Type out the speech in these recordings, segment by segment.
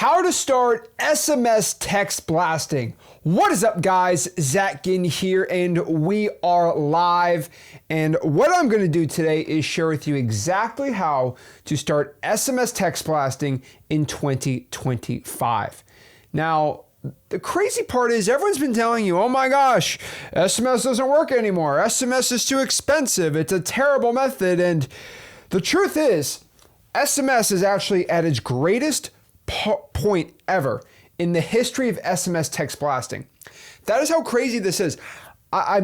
How to start SMS text blasting. What is up, guys? Zach Ginn here, and we are live. And what I'm going to do today is share with you exactly how to start SMS text blasting in 2025. Now, the crazy part is everyone's been telling you, oh my gosh, SMS doesn't work anymore. SMS is too expensive. It's a terrible method. And the truth is, SMS is actually at its greatest point ever in the history of SMS text blasting. That is how crazy this is.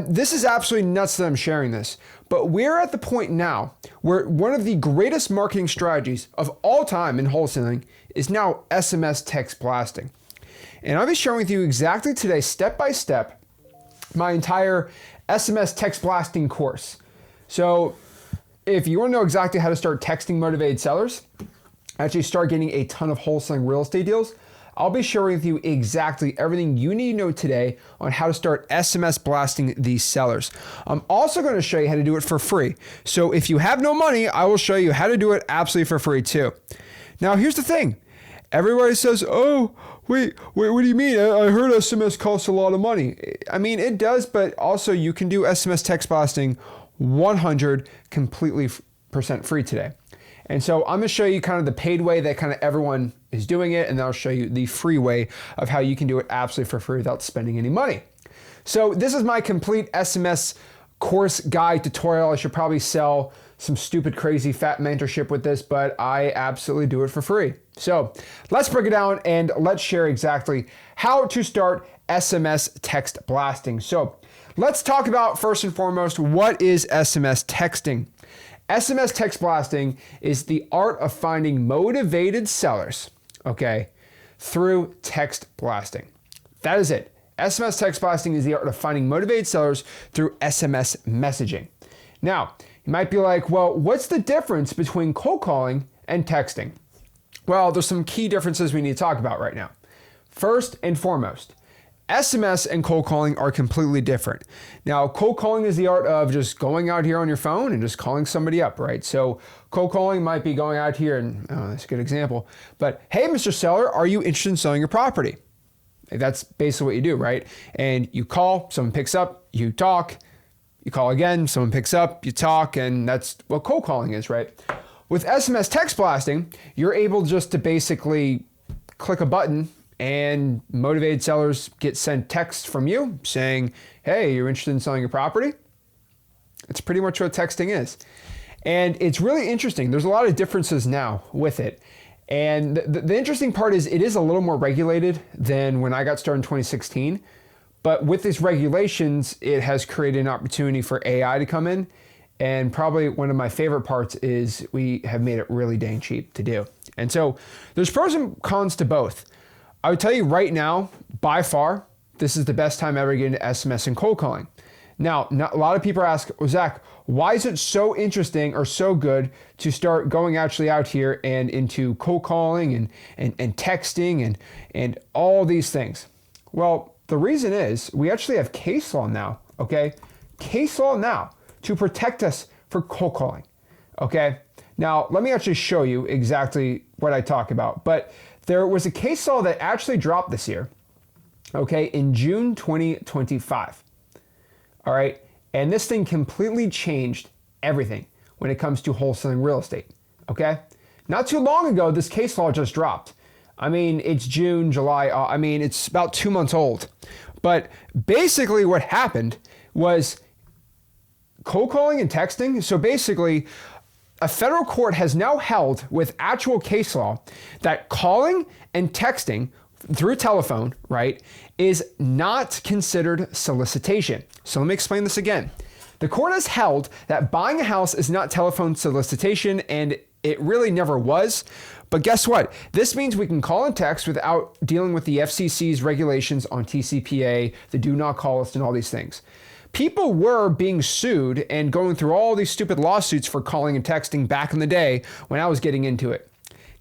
This is absolutely nuts that I'm sharing this, but we're at the point now where one of the greatest marketing strategies of all time in wholesaling is now SMS text blasting. And I'll be sharing with you exactly today, step by step, my entire SMS text blasting course. So if you want to know exactly how to start texting motivated sellers, actually start getting a ton of wholesaling real estate deals, I'll be sharing with you exactly everything you need to know today on how to start SMS blasting these sellers. I'm also going to show you how to do it for free. So if you have no money, I will show you how to do it absolutely for free too. Now, here's the thing. Everybody says, oh, wait, what do you mean? I heard SMS costs a lot of money. I mean, it does, but also you can do SMS text blasting 100% completely free today. And so I'm going to show you kind of the paid way that kind of everyone is doing it, and then I'll show you the free way of how you can do it absolutely for free without spending any money. So this is my complete SMS course guide tutorial. I should probably sell some stupid, crazy, fat mentorship with this, but I absolutely do it for free. So let's break it down and let's share exactly how to start SMS text blasting. So let's talk about, first and foremost, what is SMS texting? SMS text blasting is the art of finding motivated sellers, okay, through text blasting. That is it. SMS text blasting is the art of finding motivated sellers through SMS messaging. Now, you might be like, well, what's the difference between cold calling and texting? Well, there's some key differences we need to talk about right now. First and foremost, SMS and cold calling are completely different. Now, cold calling is the art of just going out here on your phone and just calling somebody up, right? So cold calling might be going out here and, oh, that's a good example, but hey, Mr. Seller, are you interested in selling your property? That's basically what you do, right? And you call, someone picks up, you talk, you call again, someone picks up, you talk, and that's what cold calling is, right? With SMS text blasting, you're able just to basically click a button and motivated sellers get sent text from you saying, hey, you're interested in selling your property? It's pretty much what texting is. And it's really interesting. There's a lot of differences now with it. And the interesting part is it is a little more regulated than when I got started in 2016. But with these regulations, it has created an opportunity for AI to come in. And probably one of my favorite parts is we have made it really dang cheap to do. And so there's pros and cons to both. I would tell you right now, by far, this is the best time ever to get into SMS and cold calling. Now, a lot of people ask, well, Zach, why is it so interesting or so good to start going actually out here and into cold calling and texting and all these things? Well, the reason is we actually have case law now, okay? Case law now to protect us for cold calling, okay? Now, let me actually show you exactly what I talk about. But there was a case law that actually dropped this year, okay, in June 2025. All right, and this thing completely changed everything when it comes to wholesaling real estate, okay? Not too long ago, this case law just dropped. I mean, it's June, July, it's about 2 months old. But basically what happened was cold calling and texting. So basically, a federal court has now held with actual case law that calling and texting through telephone, right, is not considered solicitation. So let me explain this again. The court has held that buying a house is not telephone solicitation, and it really never was. But guess what? This means we can call and text without dealing with the FCC's regulations on TCPA, the do not call list, and all these things. People were being sued and going through all these stupid lawsuits for calling and texting back in the day when I was getting into it.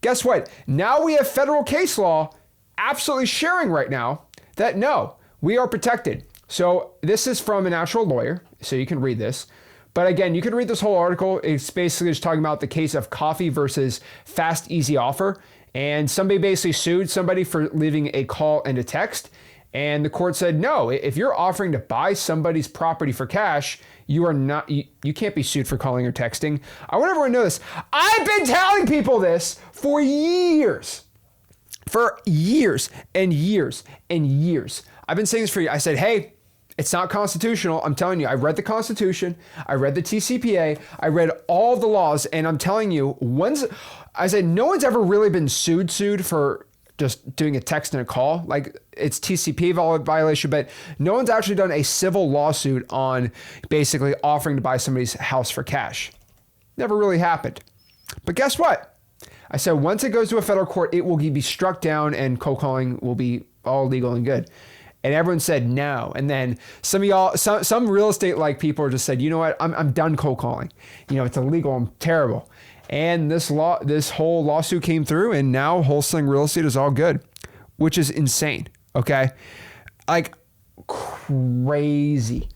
Guess what? Now we have federal case law absolutely sharing right now that no, we are protected. So this is from an actual lawyer, so you can read this. But again, you can read this whole article. It's basically just talking about the case of coffee versus fast, easy offer. And somebody basically sued somebody for leaving a call and a text. And the court said, no, if you're offering to buy somebody's property for cash, you can't be sued for calling or texting. I want everyone to know this. I've been telling people this for years. For years and years and years. I've been saying this for you. I said, hey, it's not constitutional. I'm telling you, I read the Constitution. I read the TCPA. I read all the laws. And I'm telling you, I said, no one's ever really been sued for just doing a text and a call. Like, it's TCP violation, but no one's actually done a civil lawsuit on basically offering to buy somebody's house for cash. Never really happened. But guess what? I said, once it goes to a federal court, it will be struck down and cold calling will be all legal and good. And everyone said no. And then some of y'all, some real estate like people just said, you know what? I'm done cold calling. It's illegal. I'm terrible. And this whole lawsuit came through, and now wholesaling real estate is all good, which is insane. Okay. Like crazy.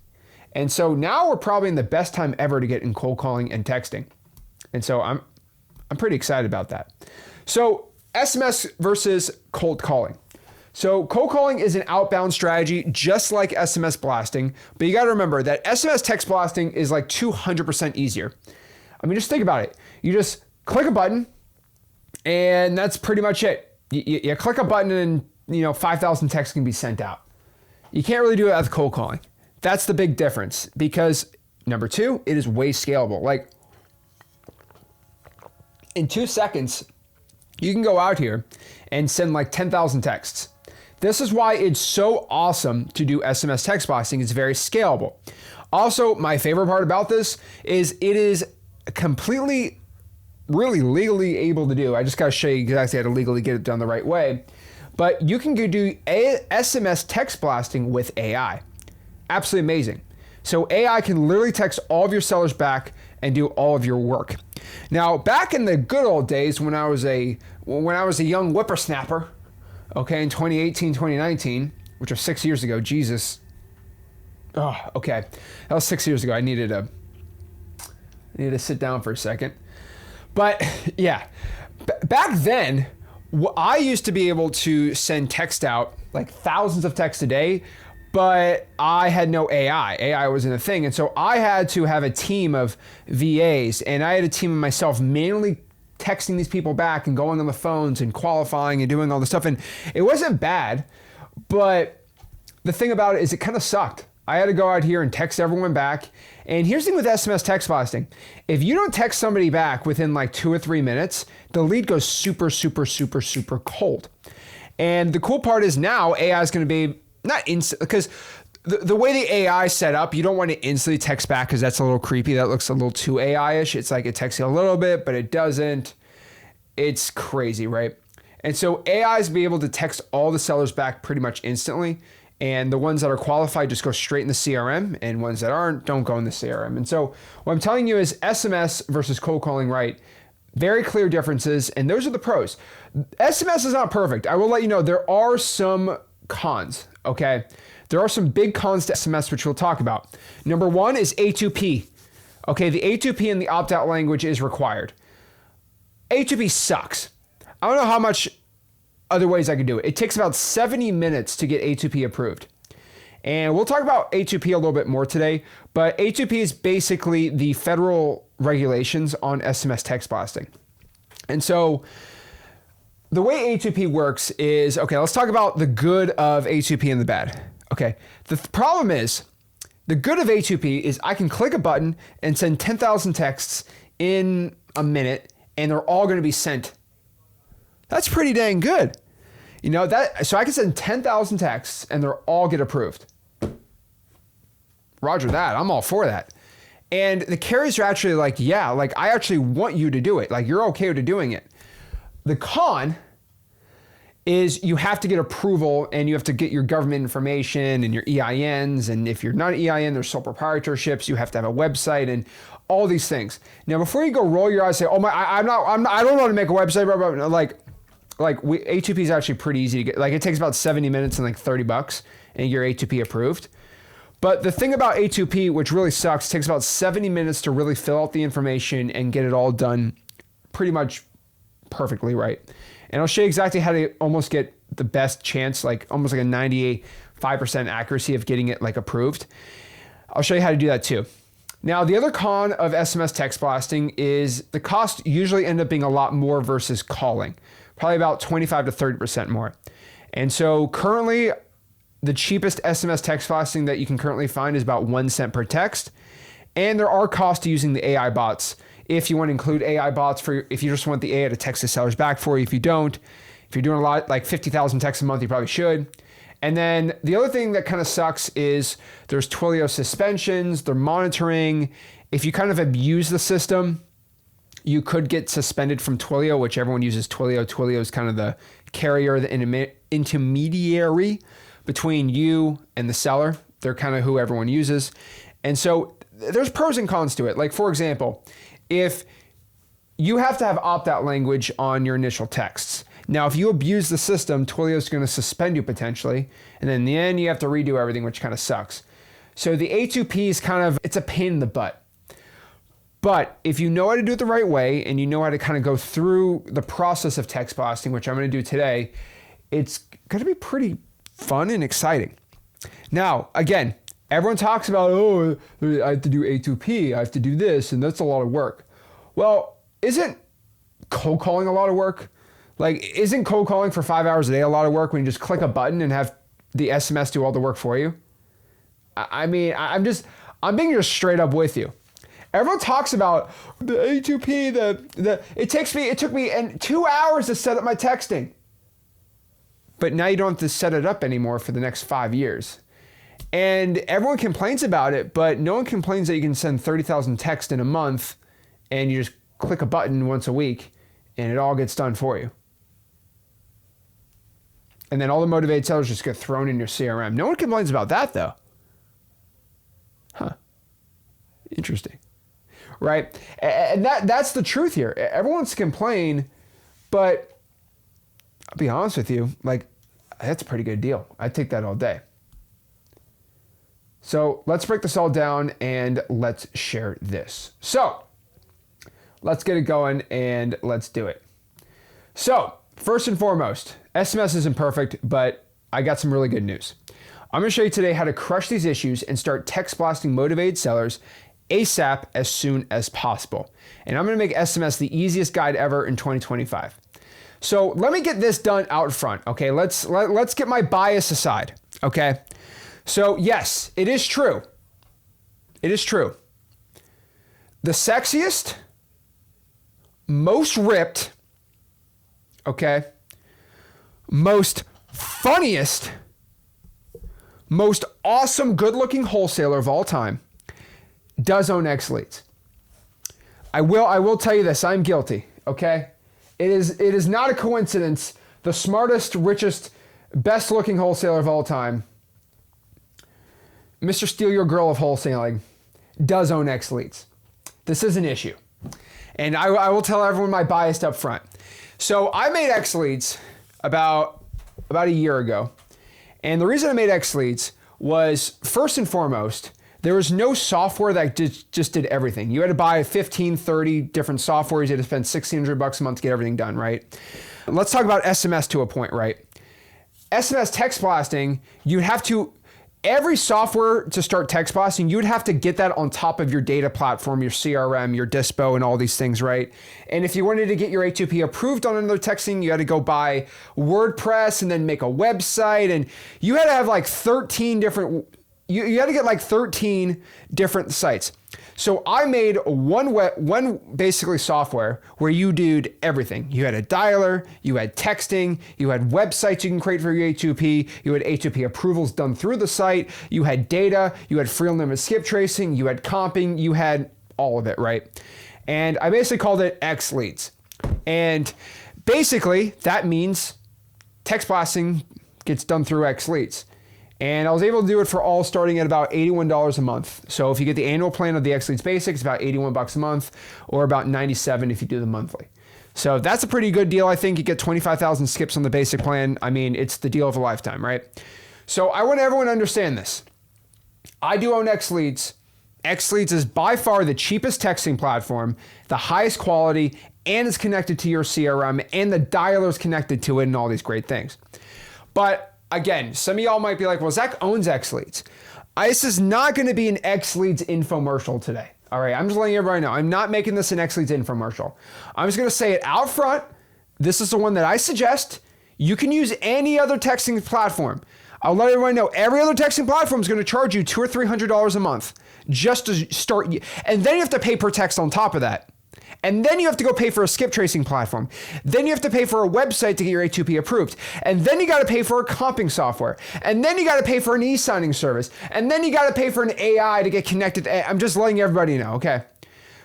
And so now we're probably in the best time ever to get in cold calling and texting. And so I'm pretty excited about that. So SMS versus cold calling. So cold calling is an outbound strategy, just like SMS blasting, but you got to remember that SMS text blasting is like 200% easier. I mean, just think about it. You just click a button and that's pretty much it. You click a button and 5,000 texts can be sent out. You can't really do it with cold calling. That's the big difference because number two, it is way scalable. Like in 2 seconds, you can go out here and send like 10,000 texts. This is why it's so awesome to do SMS text blasting. It's very scalable. Also, my favorite part about this is it is completely, really legally able to do. I just got to show you exactly how to legally get it done the right way. But you can go do SMS text blasting with AI. Absolutely amazing. So AI can literally text all of your sellers back and do all of your work. Now, back in the good old days when I was a young whippersnapper, okay, in 2018, 2019, which was 6 years ago, Jesus. Oh, okay. That was 6 years ago. I needed to sit down for a second. But yeah, back then, I used to be able to send text out like thousands of texts a day, but I had no AI. AI wasn't a thing. And so I had to have a team of VAs, and I had a team of myself manually texting these people back and going on the phones and qualifying and doing all this stuff. And it wasn't bad, but the thing about it is it kind of sucked. I had to go out here and text everyone back. And here's the thing with SMS text blasting. If you don't text somebody back within like 2 or 3 minutes, the lead goes super, super, super, super cold. And the cool part is now AI is going to be not instant, because the way the AI is set up, you don't want to instantly text back because that's a little creepy. That looks a little too AI-ish. It's like it texts you a little bit, but it doesn't. It's crazy, right? And so AIs be able to text all the sellers back pretty much instantly. And the ones that are qualified just go straight in the CRM, and ones that aren't don't go in the CRM. And so what I'm telling you is SMS versus cold calling, right? Very clear differences, and those are the pros. SMS is not perfect. I will let you know there are some cons, okay? There are some big cons to SMS, which we'll talk about. Number one is A2P. Okay, the A2P in the opt-out language is required. A2P sucks. I don't know how much other ways I could do it. It takes about 70 minutes to get A2P approved. And we'll talk about A2P a little bit more today, but A2P is basically the federal regulations on SMS text blasting. And so the way A2P works is, okay, let's talk about the good of A2P and the bad. Okay, the problem is, the good of A2P is I can click a button and send 10,000 texts in a minute, and they're all going to be sent. That's pretty dang good. So I can send 10,000 texts and they're all get approved. Roger that. I'm all for that. And the carriers are actually like, yeah, like I actually want you to do it. Like you're okay with doing it. The con is you have to get approval and you have to get your government information and your EINs. And if you're not an EIN, there's sole proprietorships. You have to have a website and all these things. Now, before you go roll your eyes and say, oh my, I don't know how to make a website, blah, blah, blah. A2P is actually pretty easy to get. Like it takes about 70 minutes and like $30 and you're A2P approved. But the thing about A2P, which really sucks, takes about 70 minutes to really fill out the information and get it all done pretty much perfectly right. And I'll show you exactly how to almost get the best chance, like almost like a 98.5% accuracy of getting it like approved. I'll show you how to do that too. Now, the other con of SMS text blasting is the cost usually end up being a lot more versus calling, probably about 25 to 30% more. And so currently, the cheapest SMS text blasting that you can currently find is about 1 cent per text. And there are costs to using the AI bots. If you want to include AI bots if you just want the AI to text the sellers back for you. If you don't, if you're doing a lot, like 50,000 texts a month, you probably should. And then the other thing that kind of sucks is there's Twilio suspensions, they're monitoring. If you kind of abuse the system, you could get suspended from Twilio, which everyone uses Twilio. Twilio is kind of the carrier, the intermediary between you and the seller. They're kind of who everyone uses. And so there's pros and cons to it. Like, for example, if you have to have opt-out language on your initial texts. Now, if you abuse the system, Twilio is going to suspend you potentially. And then in the end, you have to redo everything, which kind of sucks. So the A2P is it's a pain in the butt. But if you know how to do it the right way and you know how to kind of go through the process of text blasting, which I'm going to do today, it's going to be pretty fun and exciting. Now, again, everyone talks about, oh, I have to do A2P, I have to do this, and that's a lot of work. Well, isn't cold calling a lot of work? Like, isn't cold calling for 5 hours a day a lot of work when you just click a button and have the SMS do all the work for you? I mean, I'm being just straight up with you. Everyone talks about the A2P, it took me 2 hours to set up my texting. But now you don't have to set it up anymore for the next 5 years. And everyone complains about it, but no one complains that you can send 30,000 texts in a month and you just click a button once a week and it all gets done for you. And then all the motivated sellers just get thrown in your CRM. No one complains about that though. Huh. Interesting. Right? And that's the truth here. Everyone wants to complain, but I'll be honest with you, like, that's a pretty good deal. I'd take that all day. So let's break this all down and let's share this. So let's get it going and let's do it. So first and foremost, SMS isn't perfect, but I got some really good news. I'm going to show you today how to crush these issues and start text blasting motivated sellers ASAP as soon as possible. And I'm going to make SMS the easiest guide ever in 2025. So let me get this done out front. Okay, let's get my bias aside. Okay. So yes, it is true. It is true. The sexiest, most ripped, okay, most funniest, most awesome, good-looking wholesaler of all time does own X leads. I will tell you this, I'm guilty, okay? It is not a coincidence. The smartest, richest, best-looking wholesaler of all time, Mr. Steal Your Girl of wholesaling, does own X leads. This is an issue. And I will tell everyone my bias up front. So I made X leads about a year ago. And the reason I made X leads was, first and foremost, there was no software that just did everything. You had to buy 15, 30 different softwares. You had to spend $1,600 a month to get everything done, right? Let's talk about SMS to a point, right? SMS text blasting, you'd have to, every software to start text blasting, you would have to get that on top of your data platform, your CRM, your Dispo, and all these things, right? And if you wanted to get your A2P approved on another texting, you had to go buy WordPress and then make a website. And you had to have like 13 different, you had to get like 13 different sites. So I made one basically software where you did everything. You had a dialer, you had texting, you had websites you can create for your A2P, you had A2P approvals done through the site, you had data, you had free unlimited skip tracing, you had comping, you had all of it, right? And I basically called it X leads. And basically that means text blasting gets done through X leads. And I was able to do it for all starting at about $81 a month. So if you get the annual plan of the X Leads Basic, it's about $81 a month, or about $97 if you do the monthly. So that's a pretty good deal. I think you get 25,000 skips on the basic plan. I mean, it's the deal of a lifetime, right? So I want everyone to understand this. I do own X Leads. X Leads is by far the cheapest texting platform, the highest quality, and it's connected to your CRM, and the dialer's connected to it, and all these great things. But again, some of y'all might be like, well, Zach owns X Leads. This is not going to be an X Leads infomercial today. All right, I'm just letting everybody know. I'm not making this an X Leads infomercial. I'm just going to say it out front. This is the one that I suggest. You can use any other texting platform. I'll let everyone know every other texting platform is going to charge you $200 or $300 a month just to start. And then you have to pay per text on top of that. And then you have to go pay for a skip tracing platform. Then you have to pay for a website to get your A2P approved. And then you got to pay for a comping software. And then you got to pay for an e-signing service. And then you got to pay for an AI to get connected. I'm just letting everybody know, okay?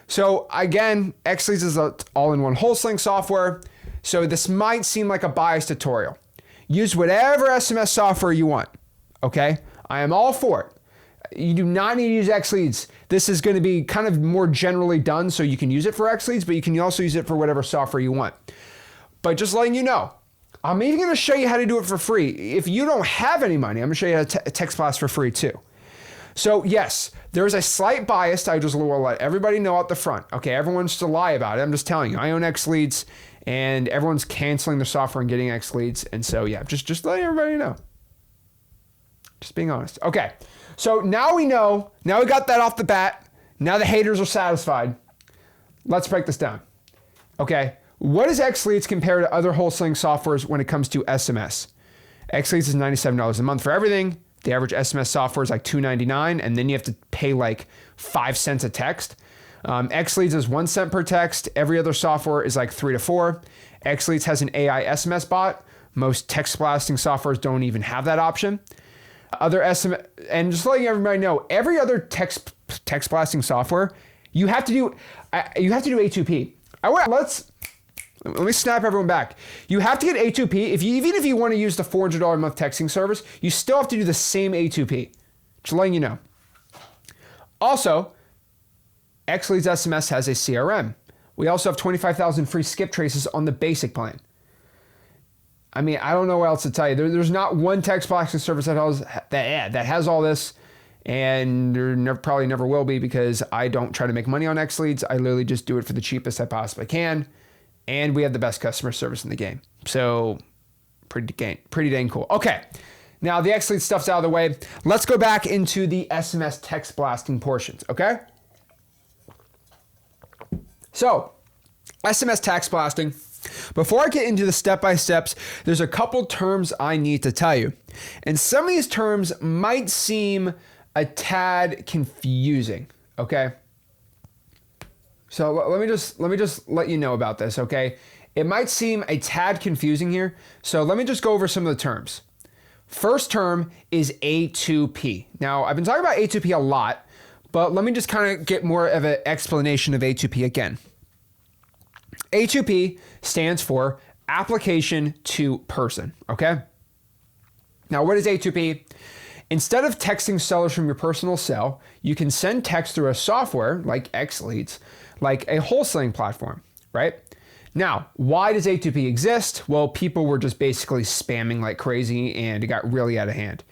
So again, X Leads is an all-in-one wholesaling software. So this might seem like a biased tutorial. Use whatever SMS software you want, okay? I am all for it. You do not need to use X Leads. This is going to be kind of more generally done, so you can use it for X Leads, but you can also use it for whatever software you want. But just letting you know, I'm even going to show you how to do it for free. If you don't have any money, I'm going to show you how to text blast for free too. So yes, there's a slight bias. I just will let everybody know out the front. Okay, everyone's to lie about it. I'm just telling you, I own X Leads, and everyone's canceling their software and getting X Leads. And so yeah, just letting everybody know. Just being honest. Okay, so now we know. Now we got that off the bat. Now the haters are satisfied. Let's break this down. Okay, what is X Leads compared to other wholesaling softwares when it comes to SMS? X Leads is $97 a month for everything. The average SMS software is like $2.99, and then you have to pay like 5 cents a text. X Leads is 1 cent per text. Every other software is like 3 to 4. X Leads has an AI SMS bot. Most text blasting softwares don't even have that option. Other SMS, and just letting everybody know, every other text blasting software, you have to do A2P. Let me snap everyone back. You have to get A2P. Even if you want to use the $400 a month texting service, you still have to do the same A2P. Just letting you know. Also, X Leads SMS has a CRM. We also have 25,000 free skip traces on the basic plan. I mean, I don't know what else to tell you. There's not one text blasting service that has all this, and there probably never will be, because I don't try to make money on X Leads. I literally just do it for the cheapest I possibly can, and we have the best customer service in the game. So pretty dang cool. Okay, now the X Leads stuff's out of the way. Let's go back into the SMS text blasting portions, okay? So, SMS text blasting. Before I get into the step-by-steps, there's a couple terms I need to tell you. And some of these terms might seem a tad confusing, okay? So let me just let you know about this, okay? It might seem a tad confusing here, so let me just go over some of the terms. First term is A2P. Now, I've been talking about A2P a lot, but let me just kind of get more of an explanation of A2P again. A2P stands for application to person, okay? Now, what is A2P? Instead of texting sellers from your personal cell, you can send text through a software like X Leads, like a wholesaling platform, right? Now, why does A2P exist? Well, people were just basically spamming like crazy, and it got really out of hand.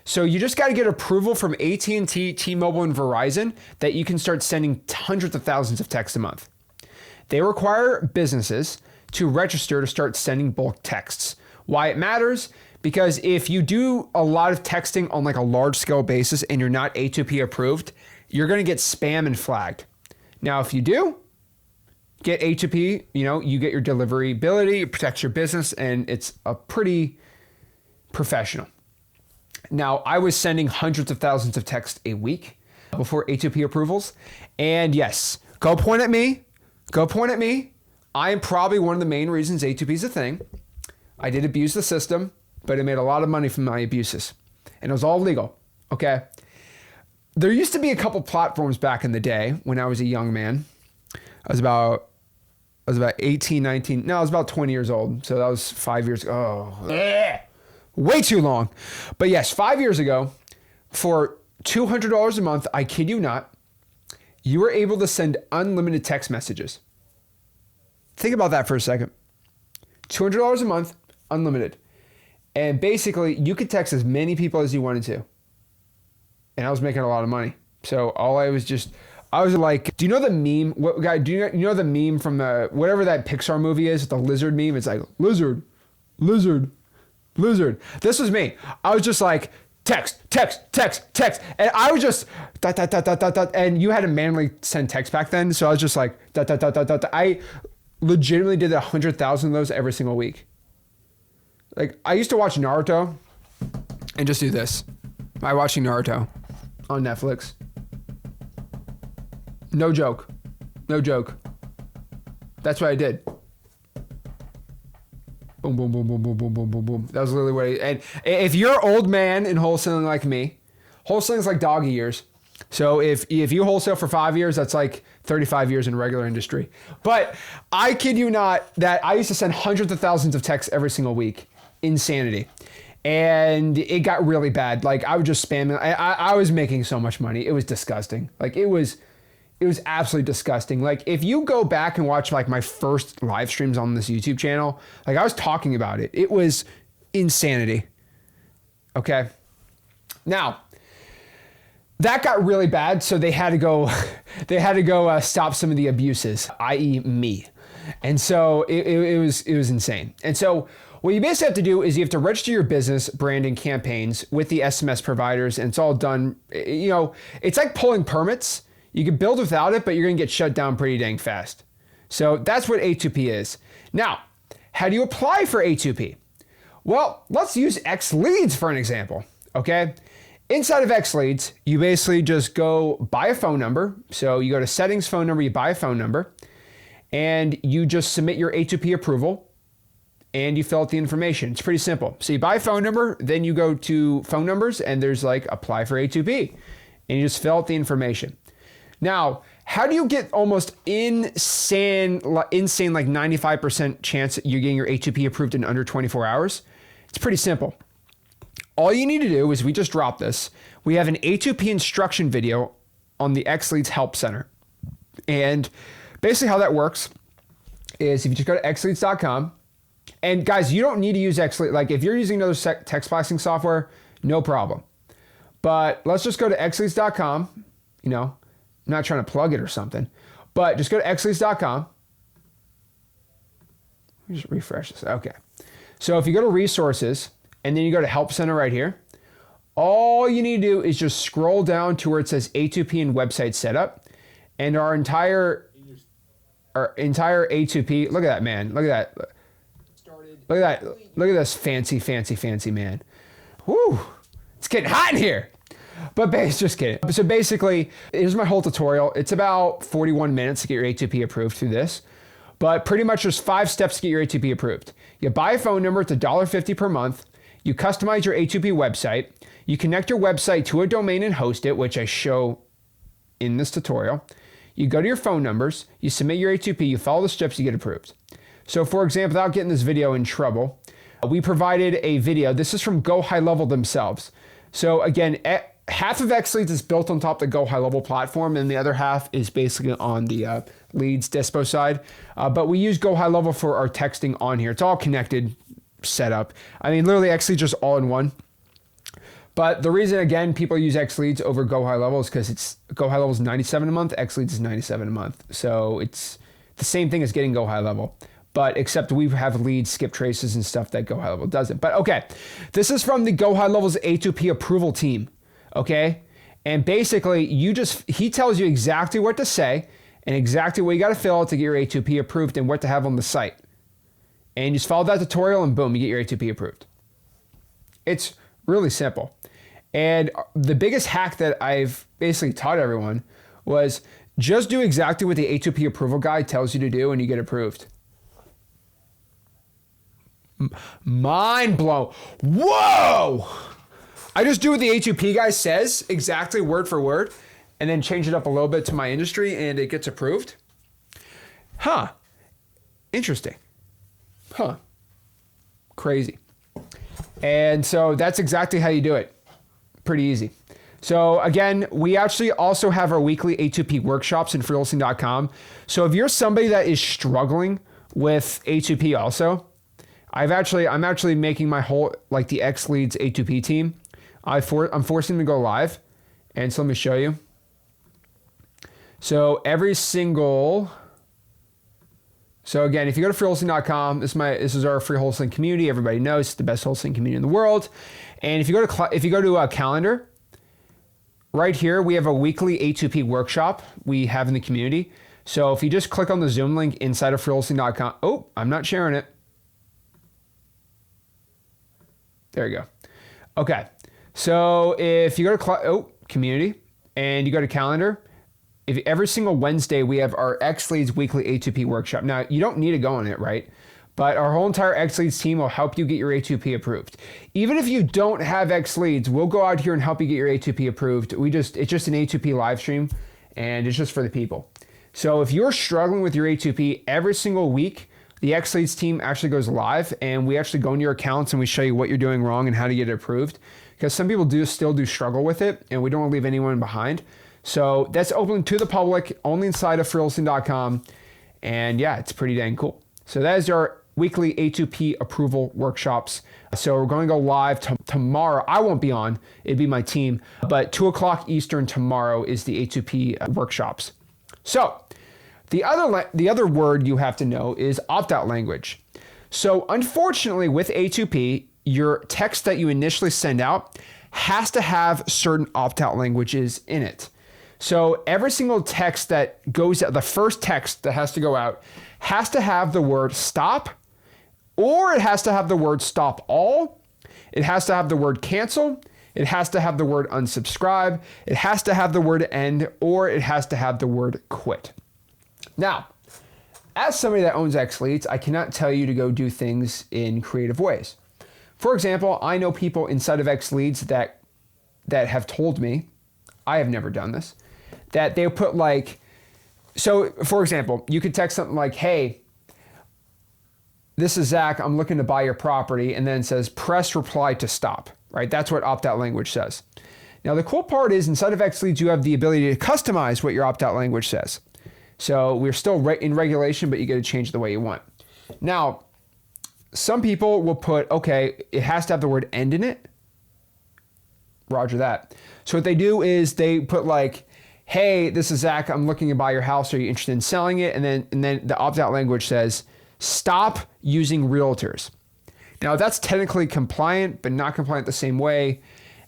So you just got to get approval from AT&T, T-Mobile, and Verizon that you can start sending hundreds of thousands of texts a month. They require businesses to register to start sending bulk texts. Why it matters? Because if you do a lot of texting on like a large scale basis and you're not A2P approved, you're going to get spam and flagged. Now, if you do get A2P, you get your deliverability, it protects your business, and it's a pretty professional. Now, I was sending hundreds of thousands of texts a week before A2P approvals. And yes, go point at me. I am probably one of the main reasons A2P is a thing. I did abuse the system, but I made a lot of money from my abuses. And it was all legal, okay? There used to be a couple platforms back in the day when I was a young man. I was about 18, 19. No, I was about 20 years old. So that was 5 years ago. Oh, way too long. But yes, 5 years ago, for $200 a month, I kid you not, you were able to send unlimited text messages. Think about that for a second. $200 a month, unlimited. And basically, you could text as many people as you wanted to. And I was making a lot of money. So I was like, do you know the meme? What guy? Do you know the meme from the whatever that Pixar movie is? The lizard meme. It's like lizard, lizard, lizard. This was me. I was just like text, and I was just dot, dot, dot, dot, dot, dot, and you had to manually send text back then. So I was just like dot, dot, dot, dot, dot. I legitimately did 100,000 of those every single week. Like I used to watch Naruto and just do this by watching Naruto on Netflix. No joke. No joke. That's what I did. Boom, boom, boom, boom, boom, boom, boom, boom, boom. That was literally what and if you're an old man in wholesaling like me, wholesaling is like dog years. So if you wholesale for 5 years, that's like 35 years in regular industry. But I kid you not that I used to send hundreds of thousands of texts every single week. Insanity. And it got really bad. Like I was just spamming. I was making so much money. It was disgusting. Like it was absolutely disgusting. Like if you go back and watch like my first live streams on this YouTube channel, like I was talking about it. It was insanity. Okay. Now that got really bad. So they had to go stop some of the abuses, i.e. me. And so it was insane. And so what you basically have to do is you have to register your business branding campaigns with the SMS providers, and it's all done. You know, it's like pulling permits. You can build without it, but you're going to get shut down pretty dang fast. So that's what A2P is. Now, how do you apply for A2P? Well, let's use X Leads for an example, okay? Inside of X Leads, you basically just go buy a phone number. So you go to settings, phone number, you buy a phone number, and you just submit your A2P approval, and you fill out the information. It's pretty simple. So you buy a phone number, then you go to phone numbers, and there's like apply for A2P, and you just fill out the information. Now, how do you get almost insane like 95% chance that you're getting your A2P approved in under 24 hours? It's pretty simple. All you need to do is we just dropped this. We have an A2P instruction video on the X Leads Help Center. And basically how that works is if you just go to xleads.com, and guys, you don't need to use X Leads. Like if you're using another text blasting software, no problem. But let's just go to xleads.com, you know, I'm not trying to plug it or something, but just go to xleads.com. Let me just refresh this. Okay. So if you go to resources and then you go to help center right here, all you need to do is just scroll down to where it says A2P and website setup, and our entire A2P, look at that, man. Look at that. Look at that. Look at this fancy man. Woo. It's getting hot in here. But just kidding. So basically, here's my whole tutorial. It's about 41 minutes to get your A2P approved through this. But pretty much there's 5 steps to get your A2P approved. You buy a phone number, it's $1.50 per month. You customize your A2P website. You connect your website to a domain and host it, which I show in this tutorial. You go to your phone numbers, you submit your A2P, you follow the steps, you get approved. So for example, without getting this video in trouble, we provided a video. This is from Go High Level themselves. So again, half of X Leads is built on top of the Go High Level platform, and the other half is basically on the Leads Dispo side. But we use Go High Level for our texting on here. It's all connected setup. I mean, literally X Leads just all in one. But the reason, again, people use X Leads over Go High Level is because it's Go High Level is $97 a month, X Leads is $97 a month. So it's the same thing as getting Go High Level. But except we have leads, skip traces, and stuff that Go High Level doesn't. But okay, this is from the Go High Level's A2P approval team. Okay, and basically he tells you exactly what to say and exactly what you got to fill out to get your A2P approved and what to have on the site. And you just follow that tutorial and boom, you get your A2P approved. It's really simple. And the biggest hack that I've basically taught everyone was just do exactly what the A2P approval guide tells you to do and you get approved. Mind blown. Whoa! I just do what the A2P guy says, exactly word for word, and then change it up a little bit to my industry, and it gets approved. Huh. Interesting. Huh. Crazy. And so that's exactly how you do it. Pretty easy. So again, we actually also have our weekly A2P workshops in freelancing.com. So if you're somebody that is struggling with A2P also, I'm actually making my whole, like the X Leads A2P team. I'm forcing them to go live. And so let me show you. So again, if you go to freewholesaling.com, this is our free wholesaling community. Everybody knows it's the best wholesaling community in the world. And if you go to a calendar, right here we have a weekly A2P workshop we have in the community. So if you just click on the Zoom link inside of freewholesaling.com, oh, I'm not sharing it. There you go. Okay. So if you go to community and you go to calendar, every single Wednesday we have our X Leads weekly A2P workshop. Now you don't need to go on it, right? But our whole entire X Leads team will help you get your A2P approved. Even if you don't have X Leads, we'll go out here and help you get your A2P approved. It's just an A2P live stream and it's just for the people. So if you're struggling with your A2P, every single week, the X Leads team actually goes live and we actually go into your accounts and we show you what you're doing wrong and how to get it approved. Because some people still do struggle with it and we don't want to leave anyone behind. So that's open to the public, only inside of freewholesaling.com. And yeah, it's pretty dang cool. So that is our weekly A2P approval workshops. So we're going to go live tomorrow. I won't be on, it'd be my team, but 2:00 Eastern tomorrow is the A2P workshops. So the other word you have to know is opt-out language. So unfortunately with A2P, your text that you initially send out has to have certain opt-out languages in it. So every single text that goes out, the first text that has to go out has to have the word stop, or it has to have the word stop all. It has to have the word cancel. It has to have the word unsubscribe. It has to have the word end, or it has to have the word quit. Now, as somebody that owns X Leads, I cannot tell you to go do things in creative ways. For example, I know people inside of X Leads that have told me, I have never done this, that they put so for example, you could text something like, hey, this is Zach, I'm looking to buy your property, and then it says press reply to stop, right? That's what opt-out language says. Now the cool part is inside of X Leads, you have the ability to customize what your opt-out language says. So we're still in regulation, but you get to change the way you want. Now, some people will put, okay, it has to have the word end in it. Roger that. So what they do is they put hey, this is Zach, I'm looking to buy your house. Are you interested in selling it? And then the opt-out language says, stop using realtors. Now that's technically compliant, but not compliant the same way.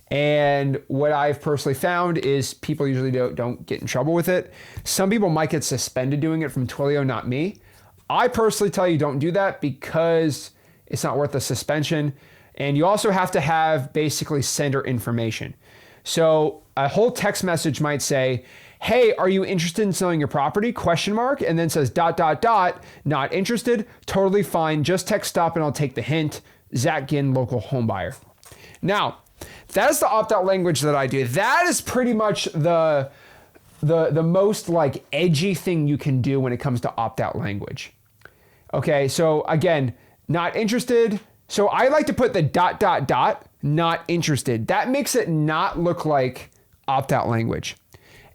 And what I've personally found is people usually don't get in trouble with it. Some people might get suspended doing it from Twilio, not me. I personally tell you don't do that because it's not worth the suspension. And you also have to have basically sender information. So a whole text message might say, hey, are you interested in selling your property? ? And then says ... not interested, totally fine. Just text stop and I'll take the hint. Zach Ginn, local home buyer. Now, that is the opt-out language that I do. That is pretty much the most edgy thing you can do when it comes to opt-out language. Okay, so again, not interested. So I like to put the ... not interested. That makes it not look like opt-out language.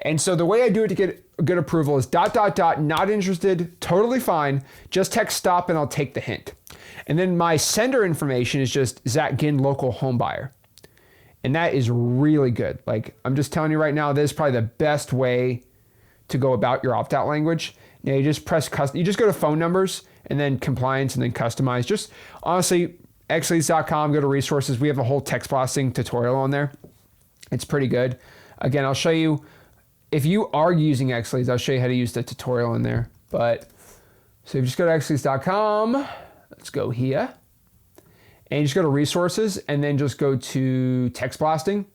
And so the way I do it to get a good approval is ... not interested, totally fine. Just text stop and I'll take the hint. And then my sender information is just Zach Ginn, local home buyer. And that is really good. I'm just telling you right now, this is probably the best way to go about your opt-out language. Now you just you just go to phone numbers and then compliance and then customize. Just honestly, xleads.com, go to resources. We have a whole text blasting tutorial on there. It's pretty good. Again, I'll show you, if you are using X Leads, I'll show you how to use the tutorial in there. So you just go to xleads.com. Let's go here. And you just go to resources and then just go to text blasting.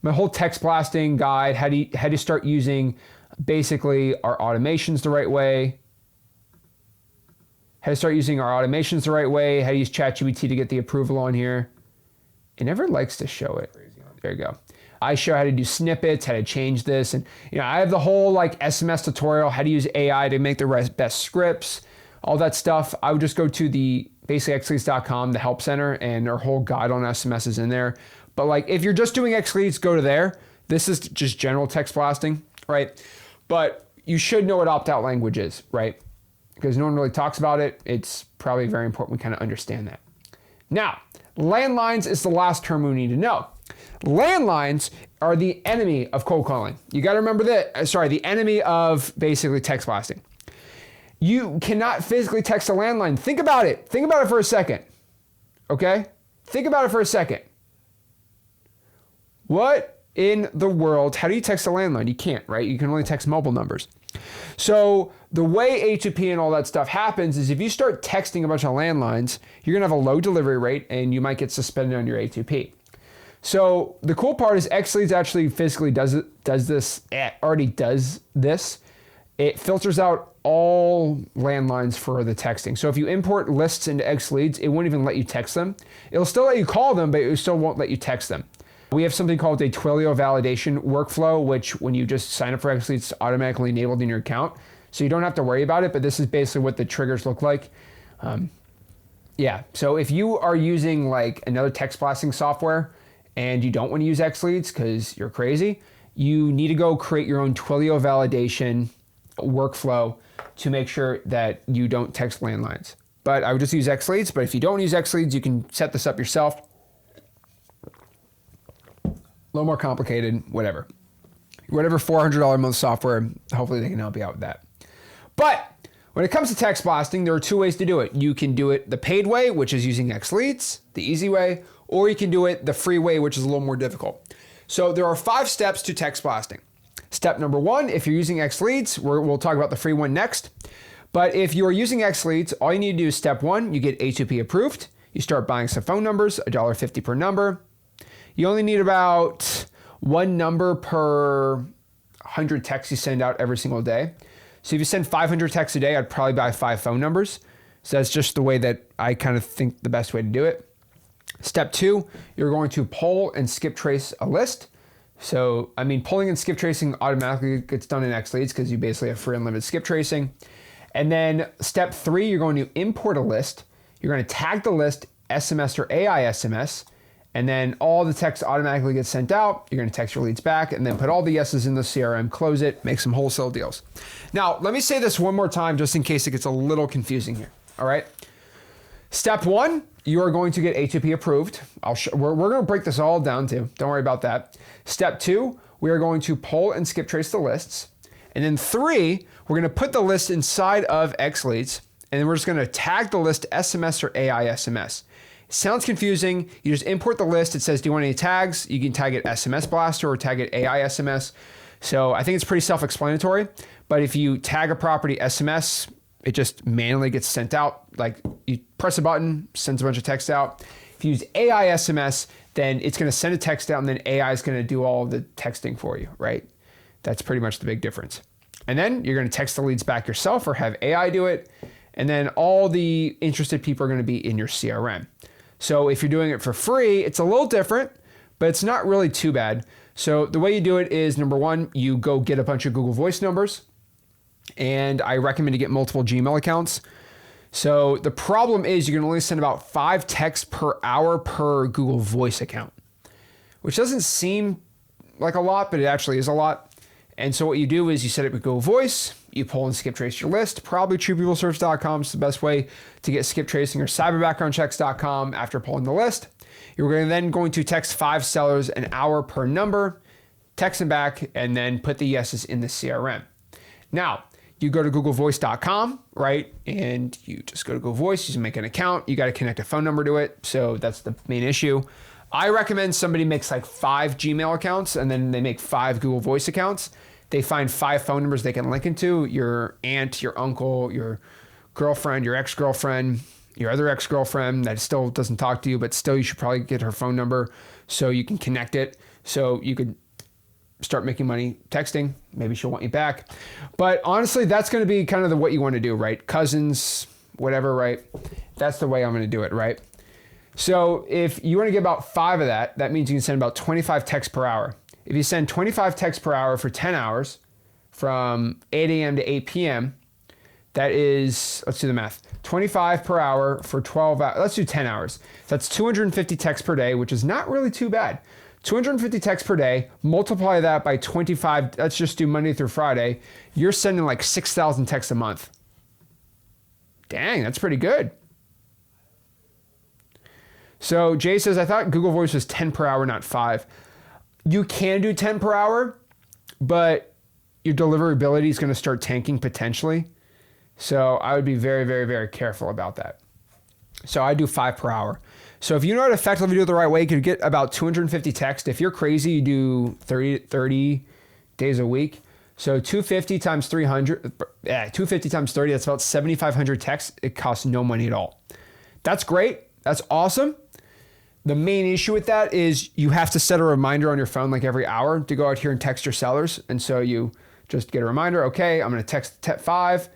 My whole text blasting guide, how do you start using basically our automations the right way. How to start using our automations the right way. How to use ChatGPT to get the approval on here. It never likes to show it. There you go. I show how to do snippets, how to change this. And I have the whole SMS tutorial, how to use AI to make the best scripts, all that stuff. I would just go to the basically xleads.com, the help center, and our whole guide on SMS is in there. But if you're just doing X Leads, go to there. This is just general text blasting, right? But you should know what opt-out language is, right? Because no one really talks about it. It's probably very important we kind of understand that. Now, landlines is the last term we need to know. Landlines are the enemy of cold calling. You got to remember that. The enemy of basically text blasting. You cannot physically text a landline. Think about it. Think about it for a second. Okay? Think about it for a second. What in the world? How do you text a landline? You can't, right? You can only text mobile numbers. So the way A2P and all that stuff happens is if you start texting a bunch of landlines, you're going to have a low delivery rate and you might get suspended on your A2P. So the cool part is XLeads actually physically does this. It already does this. It filters out all landlines for the texting. So if you import lists into XLeads, it won't even let you text them. It'll still let you call them, but it still won't let you text them. We have something called a Twilio validation workflow, which when you just sign up for XLeads, it's automatically enabled in your account. So you don't have to worry about it, but this is basically what the triggers look like. So if you are using like another text blasting software and you don't want to use XLeads because you're crazy, you need to go create your own Twilio validation workflow to make sure that you don't text landlines. But I would just use XLeads, but if you don't use XLeads, you can set this up yourself. A little more complicated, whatever $400 a month software, hopefully they can help you out with that. But when it comes to text blasting, there are two ways to do it. You can do it the paid way, which is using XLeads, the easy way, or you can do it the free way, which is a little more difficult. So there are 5 steps to text blasting. Step number 1, if you're using XLeads, we'll talk about the free one next. But if you are using XLeads, all you need to do is step 1, you get A2P approved. You start buying some phone numbers, $1.50 per number. You only need about 1 number per 100 texts you send out every single day. So if you send 500 texts a day, I'd probably buy 5 phone numbers. So that's just the way that I kind of think the best way to do it. Step 2, you're going to pull and skip trace a list. So, pulling and skip tracing automatically gets done in XLeads because you basically have free unlimited skip tracing. And then step 3, you're going to import a list. You're going to tag the list SMS or AI SMS. And then all the text automatically gets sent out. You're going to text your leads back and then put all the yeses in the CRM, close it, make some wholesale deals. Now, let me say this one more time just in case it gets a little confusing here. All right. Step 1, you are going to get A2P approved. We're going to break this all down too. Don't worry about that. Step 2, we are going to pull and skip trace the lists. And then 3, we're going to put the list inside of XLeads. And then we're just going to tag the list SMS or AI SMS. Sounds confusing. You just import the list. It says, do you want any tags? You can tag it SMS Blaster or tag it AI SMS. So I think it's pretty self-explanatory. But if you tag a property SMS, it just manually gets sent out. Like you press a button, sends a bunch of text out. If you use AI SMS, then it's going to send a text out and then AI is going to do all the texting for you, right? That's pretty much the big difference. And then you're going to text the leads back yourself or have AI do it. And then all the interested people are going to be in your CRM. So if you're doing it for free, it's a little different, but it's not really too bad. So the way you do it is, number 1, you go get a bunch of Google Voice numbers. And I recommend to get multiple Gmail accounts. So the problem is you can only send about 5 texts per hour per Google Voice account, which doesn't seem like a lot, but it actually is a lot. And so what you do is you set it with Google Voice, you pull and skip trace your list. Probably TruePeopleSearch.com is the best way to get skip tracing, or cyberbackgroundchecks.com after pulling the list. You're then going to text 5 sellers an hour per number, text them back, and then put the yeses in the CRM. Now, you go to GoogleVoice.com, right? And you just go to Google Voice, you make an account, you got to connect a phone number to it. So that's the main issue. I recommend somebody makes like 5 Gmail accounts and then they make 5 Google Voice accounts. They find 5 phone numbers they can link into: your aunt, your uncle, your girlfriend, your ex-girlfriend, your other ex-girlfriend that still doesn't talk to you, but still you should probably get her phone number so you can connect it. So you could start making money texting. Maybe she'll want you back. But honestly, that's going to be kind of what you want to do, right? Cousins, whatever, right? That's the way I'm going to do it, right? So if you want to get about 5 of that, that means you can send about 25 texts per hour. If you send 25 texts per hour for 10 hours from 8 a.m. to 8 p.m., that is, let's do the math, 25 per hour for 12 hours. Let's do 10 hours. That's 250 texts per day, which is not really too bad. 250 texts per day, multiply that by 25, let's just do Monday through Friday. You're sending like 6,000 texts a month. Dang, that's pretty good. So Jay says, I thought Google Voice was 10 per hour, not 5. You can do 10 per hour, but your deliverability is going to start tanking potentially. So I would be very, very, very careful about that. So I do 5 per hour. So if you know how to effectively do it the right way, you could get about 250 texts. If you're crazy, you do 30 days a week. So 250 times 300, 250 times 30, that's about 7,500 texts. It costs no money at all. That's great. That's awesome. The main issue with that is you have to set a reminder on your phone like every hour to go out here and text your sellers. And so you just get a reminder, okay, I'm going to text 5.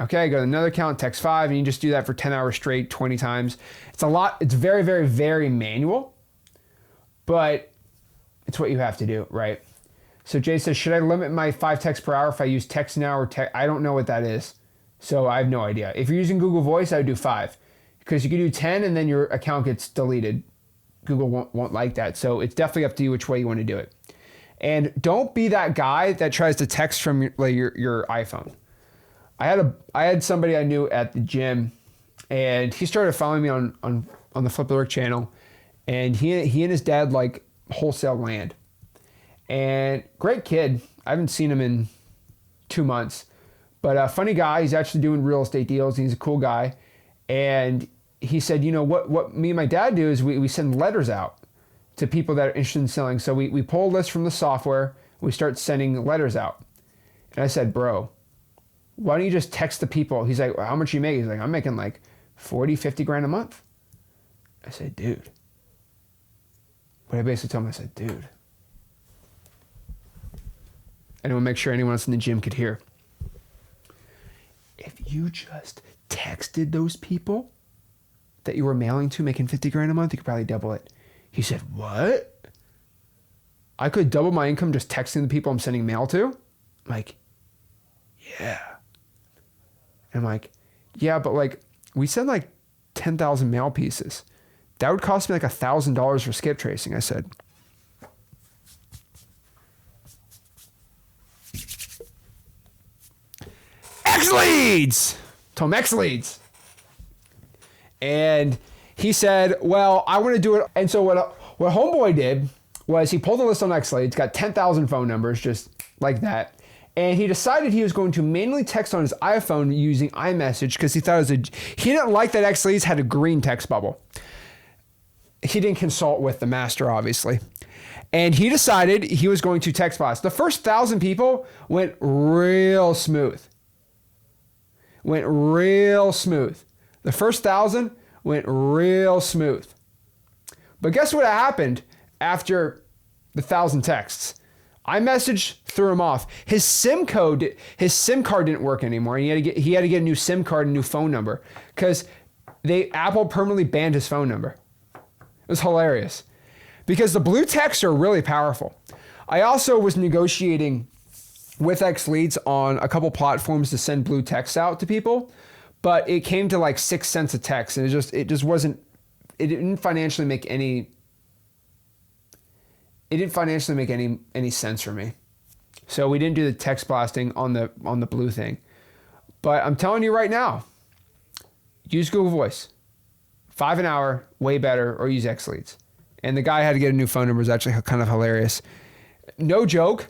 Okay, go to another account, text 5, and you just do that for 10 hours straight, 20 times. It's a lot. It's very, very, very manual, but it's what you have to do, right? So Jay says, should I limit my 5 texts per hour if I use text now or text? I don't know what that is, so I have no idea. If you're using Google Voice, I would do 5 because you can do 10 and then your account gets deleted. Google won't like that, so it's definitely up to you which way you want to do it. And don't be that guy that tries to text from your iPhone. I had somebody I knew at the gym, and he started following me on the Flip the Work channel, and he and his dad like wholesale land. And great kid. I haven't seen him in 2 months, but a funny guy. He's actually doing real estate deals. He's a cool guy. And he said, you know, what me and my dad do is we send letters out to people that are interested in selling. So we pull a list from the software. We start sending letters out. And I said, bro, why don't you just text the people? He's like, well, how much you make? He's like, I'm making like 40, 50 grand a month. I said, dude. But I basically told him, I said, dude. I want to make sure anyone else in the gym could hear. If you just texted those people that you were mailing to making 50 grand a month, you could probably double it. He said, what? I could double my income just texting the people I'm sending mail to? I'm like, yeah. And I'm like, yeah, but like we send like 10,000 mail pieces. That would cost me like $1,000 for skip tracing. I said, X leads. Told him X leads. And he said, well, I want to do it. And so what homeboy did was he pulled a list on X leads, got 10,000 phone numbers just like that. And he decided he was going to manually text on his iPhone using iMessage because he thought he didn't like that X leads had a green text bubble. He didn't consult with the master, obviously. And he decided he was going to text blast. The first 1,000 people went real smooth. The first 1,000 went real smooth. But guess what happened after the 1,000 texts? iMessage threw him off. His SIM card didn't work anymore. He had to get a new SIM card and a new phone number because Apple permanently banned his phone number. It was hilarious because the blue texts are really powerful. I also was negotiating with X Leads on a couple platforms to send blue texts out to people, but it came to like 6 cents a text, and it didn't financially make any. It didn't financially make any sense for me. So we didn't do the text blasting on the blue thing. But I'm telling you right now, use Google Voice. 5 an hour, way better, or use X Leads. And the guy had to get a new phone number. It was actually kind of hilarious. No joke.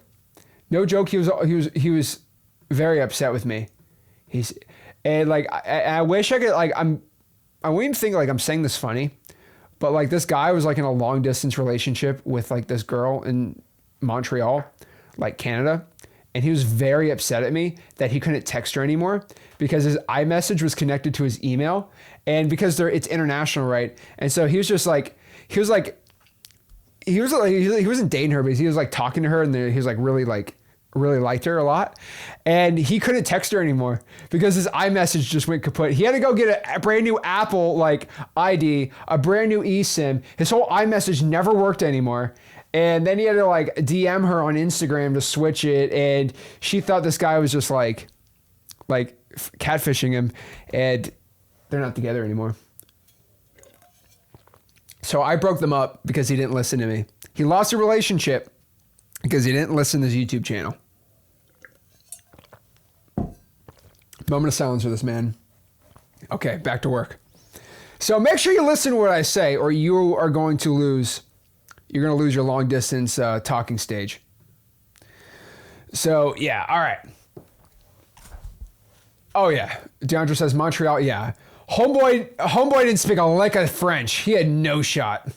He was very upset with me. I wish I could I wouldn't even think like I'm saying this funny. But like this guy was like in a long distance relationship with like this girl in Montreal, like Canada. And he was very upset at me that he couldn't text her anymore because his iMessage was connected to his email. And because it's international, right? And so he wasn't dating her, but he was like talking to her and he was like really liked her a lot. And he couldn't text her anymore because his iMessage just went kaput. He had to go get a brand new Apple like ID, a brand new eSIM. His whole iMessage never worked anymore. And then he had to like DM her on Instagram to switch it. And she thought this guy was just like catfishing him, and they're not together anymore. So I broke them up because he didn't listen to me. He lost a relationship because he didn't listen to his YouTube channel. Moment of silence for this man. Okay, back to work. So make sure you listen to what I say or you are going to lose you're going to lose your long distance talking stage. So yeah, all right. Oh yeah, DeAndre says Montreal. Yeah, homeboy didn't speak a lick of French. He had no shot.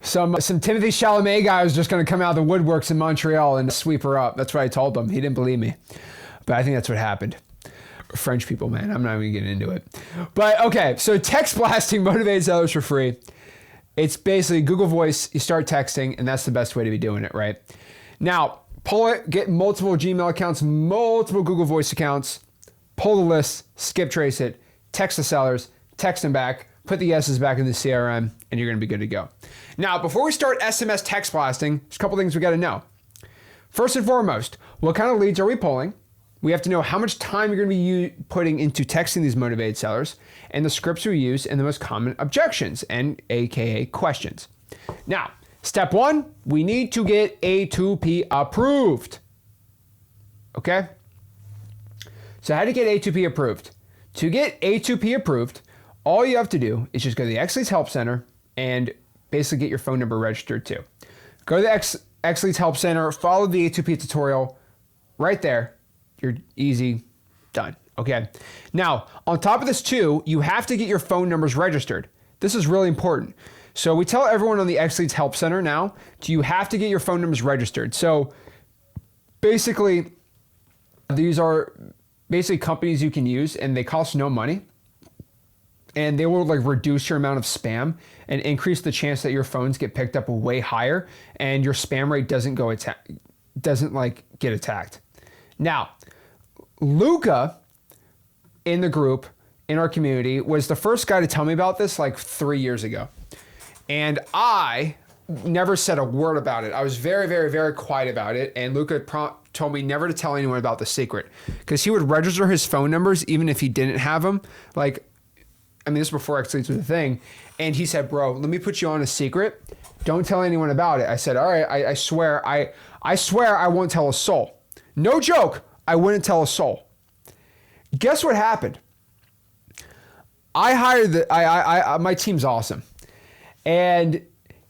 Some Timothy Chalamet guy was just going to come out of the woodworks in Montreal and sweep her up. That's what I told him. He didn't believe me, but I think that's what happened. French people, man. I'm not even getting into it. But okay, so text blasting motivated sellers for free. It's basically Google Voice. You start texting, and that's the best way to be doing it, right? Now, pull it, get multiple Gmail accounts, multiple Google Voice accounts, pull the list, skip trace it, text the sellers, text them back, put the yeses back in the CRM, and you're going to be good to go. Now, before we start SMS text blasting, there's a couple things we got to know. First and foremost, what kind of leads are we pulling? We have to know how much time you're going to be putting into texting these motivated sellers and the scripts we use and the most common objections and AKA questions. Now, step one, we need to get A2P approved. Okay? So how to get A2P approved? To get A2P approved, all you have to do is just go to the X-Leads Help Center and basically get your phone number registered too. Go to the X-Leads Help Center, follow the A2P tutorial right there. You're easy, done. Okay. Now, on top of this too, you have to get your phone numbers registered. This is really important. So we tell everyone on the X-Leads Help Center now, you have to get your phone numbers registered. So basically, these are basically companies you can use and they cost no money. And they will like reduce your amount of spam and increase the chance that your phones get picked up way higher and your spam rate doesn't get attacked. Now, Luca in the group, in our community, was the first guy to tell me about this like 3 years ago. And I never said a word about it. I was very, very, very quiet about it. And Luca told me never to tell anyone about the secret because he would register his phone numbers even if he didn't have them. Like, I mean, this was before X-Leads was a thing. And he said, bro, let me put you on a secret. Don't tell anyone about it. I said, all right, I swear I won't tell a soul. No joke. I wouldn't tell a soul. Guess what happened? I hired my team's awesome. And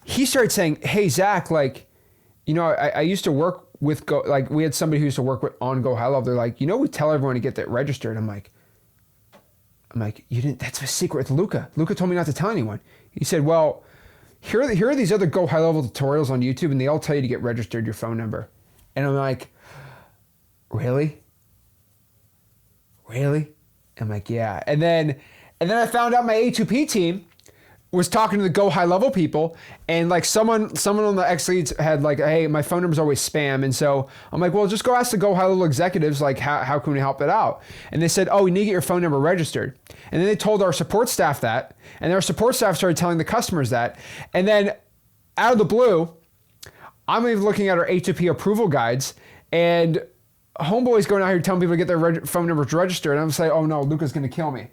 he started saying, hey, Zach, like, you know, I used to work with we had somebody who used to work on Go High Level. They're like, you know, we tell everyone to get that registered. I'm like, you didn't, that's a secret with Luca. Luca told me not to tell anyone. He said, well, here are these other Go High Level tutorials on YouTube and they all tell you to get registered your phone number. And I'm like, really? I'm like, yeah. And then I found out my A2P team was talking to the Go High Level people and like someone on the X-Leads had like, hey, my phone number's always spam. And so I'm like, well, just go ask the Go High Level executives, like how can we help it out? And they said, oh, we need to get your phone number registered. And then they told our support staff that, and our support staff started telling the customers that. And then out of the blue, I'm even looking at our A2P approval guides and homeboy's going out here telling people to get their phone numbers registered. And I'm saying, oh no, Luca's going to kill me.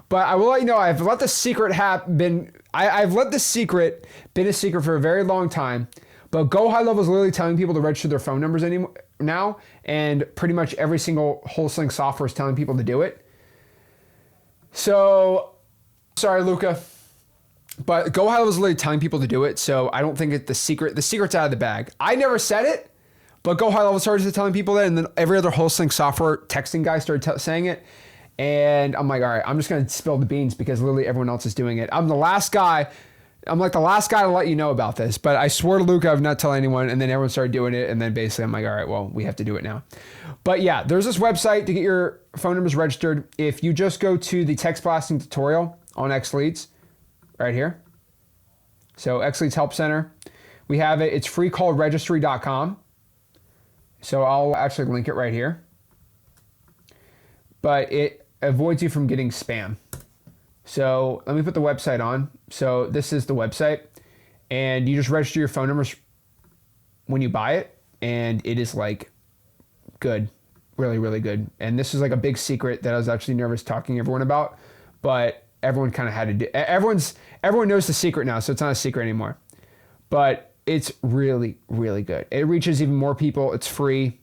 But I will let you know, I've let the secret I've let this secret been a secret for a very long time. But Go High Level is literally telling people to register their phone numbers now, and pretty much every single wholesaling software is telling people to do it. So, sorry, Luca. But Go High Level is literally telling people to do it, so I don't think the secret's out of the bag. I never said it, but Go High Level started telling people that, and then every other wholesaling software texting guy started saying it. And I'm like, all right, I'm just going to spill the beans because literally everyone else is doing it. I'm the last guy to let you know about this. But I swore to Luca I've not tell anyone. And then everyone started doing it. And then basically I'm like, all right, well, we have to do it now. But yeah, there's this website to get your phone numbers registered. If you just go to the text blasting tutorial on X-Leads right here. So X-Leads Help Center. We have it. It's freecallregistry.com. So I'll actually link it right here. But it avoids you from getting spam. So let me put the website on. So this is the website, and you just register your phone numbers when you buy it, and it is like good, really, really good. And this is like a big secret that I was actually nervous talking to everyone about, but everyone kind of had to do. Everyone knows the secret now, so it's not a secret anymore. But it's really, really good. It reaches even more people. It's free.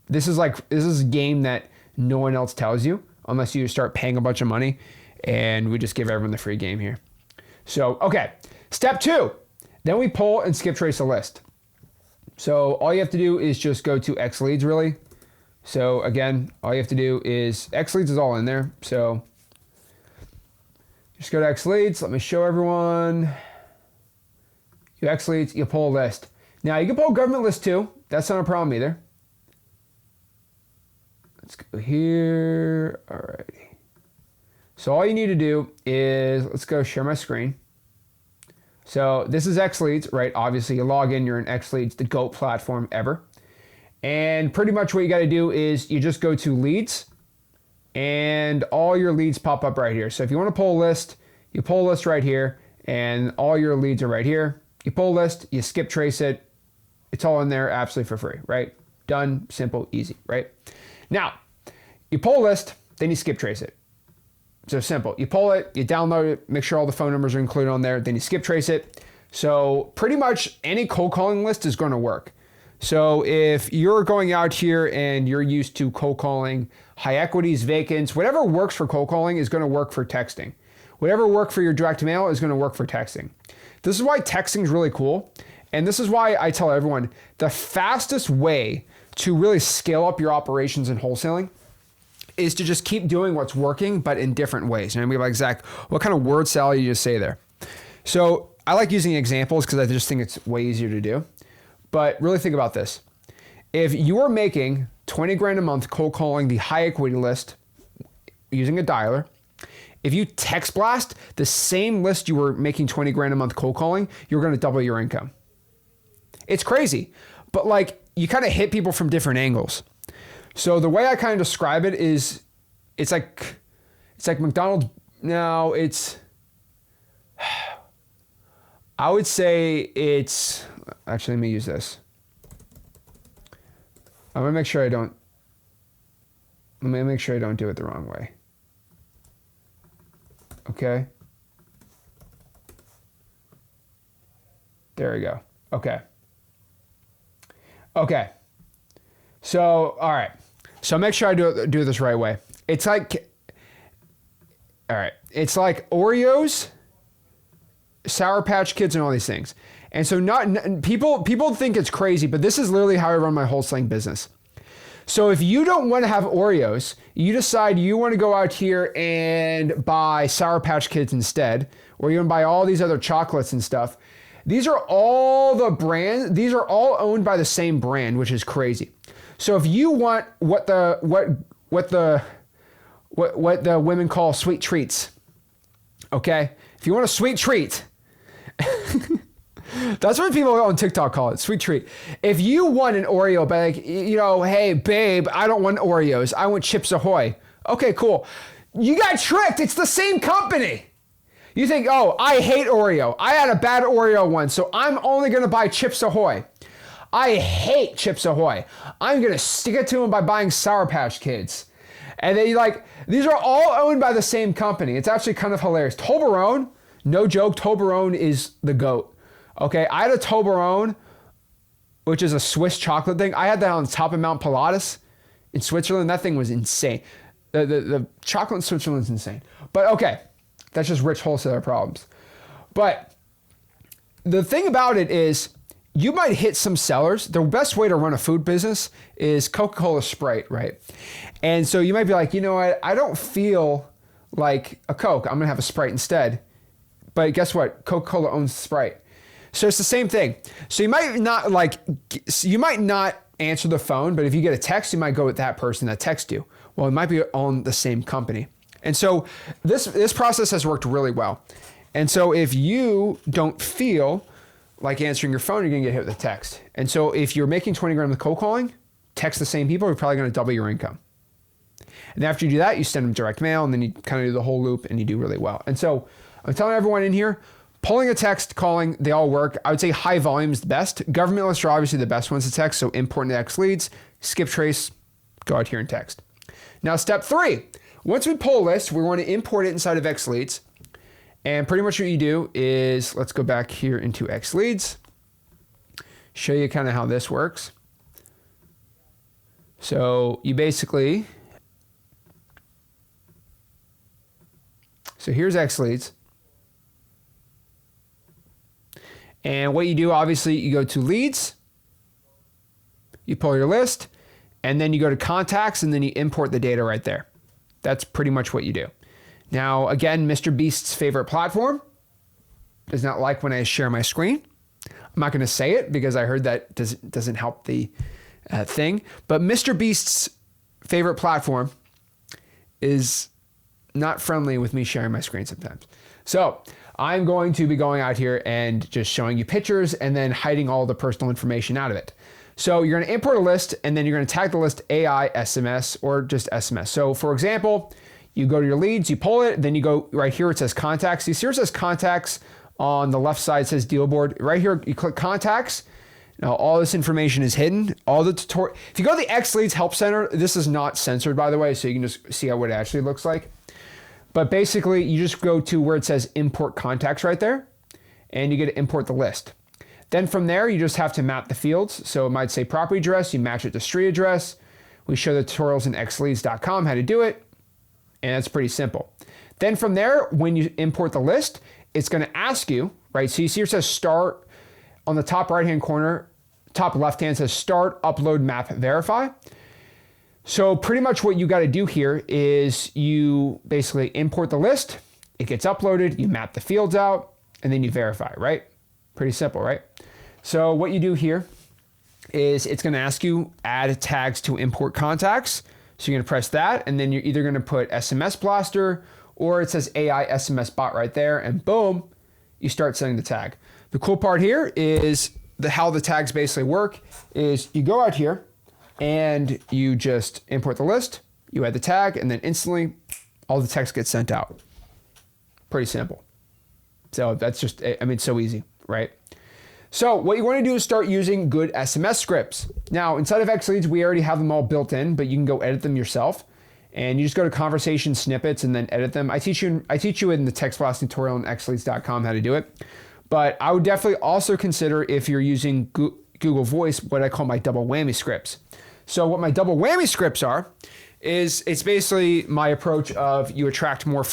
This is a game that no one else tells you unless you start paying a bunch of money, and we just give everyone the free game here. So, okay. Step 2, Then we pull and skip trace a list. So all you have to do is just go to X leads really. So again, all you have to do is X leads is all in there. So just go to X leads. Let me show everyone. You X leads, you pull a list. Now you can pull a government list too. That's not a problem either. Let's go here. Alrighty. So all you need to do is, let's go share my screen. So this is X leads, right? Obviously you log in, you're in X leads, the GOAT platform ever. And pretty much what you got to do is you just go to leads and all your leads pop up right here. So if you want to pull a list, you pull a list right here and all your leads are right here. You pull a list, you skip trace it. It's all in there absolutely for free, right? Done, simple, easy, right? Now, you pull a list, then you skip trace it. So simple. You pull it, you download it, make sure all the phone numbers are included on there, then you skip trace it. So pretty much any cold calling list is going to work. So if you're going out here and you're used to cold calling high equities, vacants, whatever works for cold calling is going to work for texting. Whatever worked for your direct mail is going to work for texting. This is why texting is really cool. And this is why I tell everyone the fastest way to really scale up your operations in wholesaling is to just keep doing what's working, but in different ways. And I'll be like, Zach, what kind of word salad you just say there? So I like using examples because I just think it's way easier to do. But really think about this. If you are making 20 grand a month cold calling the high equity list using a dialer, if you text blast the same list you were making 20 grand a month cold calling, you're going to double your income. It's crazy, but like you kind of hit people from different angles. So the way I kind of describe it is it's like McDonald's. No, I would say it's, actually, let me use this. I'm gonna make sure I don't do it the wrong way. Okay. There we go. Okay. Okay. So, all right. So make sure I do this right way. It's like, all right. It's like Oreos, Sour Patch Kids, and all these things. And so people think it's crazy, but this is literally how I run my wholesaling business. So if you don't want to have Oreos, you decide you want to go out here and buy Sour Patch Kids instead, or you want to buy all these other chocolates and stuff. These are all the brands. These are all owned by the same brand, which is crazy. So if you want what the women call sweet treats, okay? If you want a sweet treat, that's what people on TikTok call it, sweet treat. If you want an Oreo, but like, you know, hey babe, I don't want Oreos, I want Chips Ahoy. Okay, cool. You got tricked. It's the same company. You think, oh, I hate Oreo. I had a bad Oreo once, so I'm only gonna buy Chips Ahoy. I hate Chips Ahoy. I'm gonna stick it to them by buying Sour Patch Kids. And they like, these are all owned by the same company. It's actually kind of hilarious. Toblerone, no joke, Toblerone is the GOAT. Okay, I had a Toblerone, which is a Swiss chocolate thing. I had that on top of Mount Pilatus in Switzerland. That thing was insane. The chocolate in Switzerland is insane. But okay, that's just rich wholesaler problems. But the thing about it is, you might hit some sellers. The best way to run a food business is Coca-Cola Sprite, right? And so you might be like, you know what? I don't feel like a Coke. I'm gonna have a Sprite instead. But guess what? Coca-Cola owns Sprite. So it's the same thing. So you might not answer the phone, but if you get a text, you might go with that person that texted you. Well, it might be on the same company. And so this process has worked really well. And so if you don't feel like answering your phone, you're gonna get hit with a text. And so if you're making 20 grand with cold calling, text the same people, you're probably gonna double your income. And after you do that, you send them direct mail, and then you kind of do the whole loop, and you do really well. And so I'm telling everyone in here, pulling a text, calling, they all work. I would say high volume is the best. Government lists are obviously the best ones to text, so import into X leads, skip trace, go out here and text. Now, step 3, once we pull a list, we want to import it inside of X leads. And pretty much what you do is, let's go back here into X leads, show you kind of how this works. So you basically, so here's X leads. And what you do, obviously, you go to leads, you pull your list, and then you go to contacts, and then you import the data right there. That's pretty much what you do. Now, again, Mr. Beast's favorite platform does not like when I share my screen. I'm not going to say it because I heard that doesn't help the thing. But Mr. Beast's favorite platform is not friendly with me sharing my screen sometimes. So I'm going to be going out here and just showing you pictures and then hiding all the personal information out of it. So you're going to import a list, and then you're going to tag the list AI, SMS, or just SMS. So for example, you go to your leads, you pull it, then you go right here, it says contacts. You see where it says contacts on the left side, says deal board. Right here, you click contacts. Now all this information is hidden. All the tutorial. If you go to the X Leads Help Center, this is not censored, by the way, so you can just see what it actually looks like. But basically, you just go to where it says import contacts right there, and you get to import the list. Then from there, you just have to map the fields. So it might say property address, you match it to street address. We show the tutorials in xleads.com how to do it, and it's pretty simple. Then from there, when you import the list, it's going to ask you, right? So you see it says start on the top right-hand corner, top left-hand says start, upload, map, verify. So pretty much what you got to do here is you basically import the list, it gets uploaded, you map the fields out, and then you verify, right? Pretty simple, right? So what you do here is it's going to ask you add tags to import contacts. So you're going to press that, and then you're either going to put SMS Blaster, or it says AI SMS bot right there, and boom, you start setting the tag. The cool part here is how the tags basically work is you go out here and you just import the list, you add the tag, and then instantly all the text gets sent out. Pretty simple. So that's just, I mean, it's so easy, right? So what you want to do is start using good SMS scripts. Now, inside of XLeads, we already have them all built in, but you can go edit them yourself. And you just go to conversation snippets and then edit them. I teach you in the text blasting tutorial on xleads.com how to do it. But I would definitely also consider, if you're using Google Voice, what I call my double whammy scripts. So what my double whammy scripts are is it's basically my approach of you attract more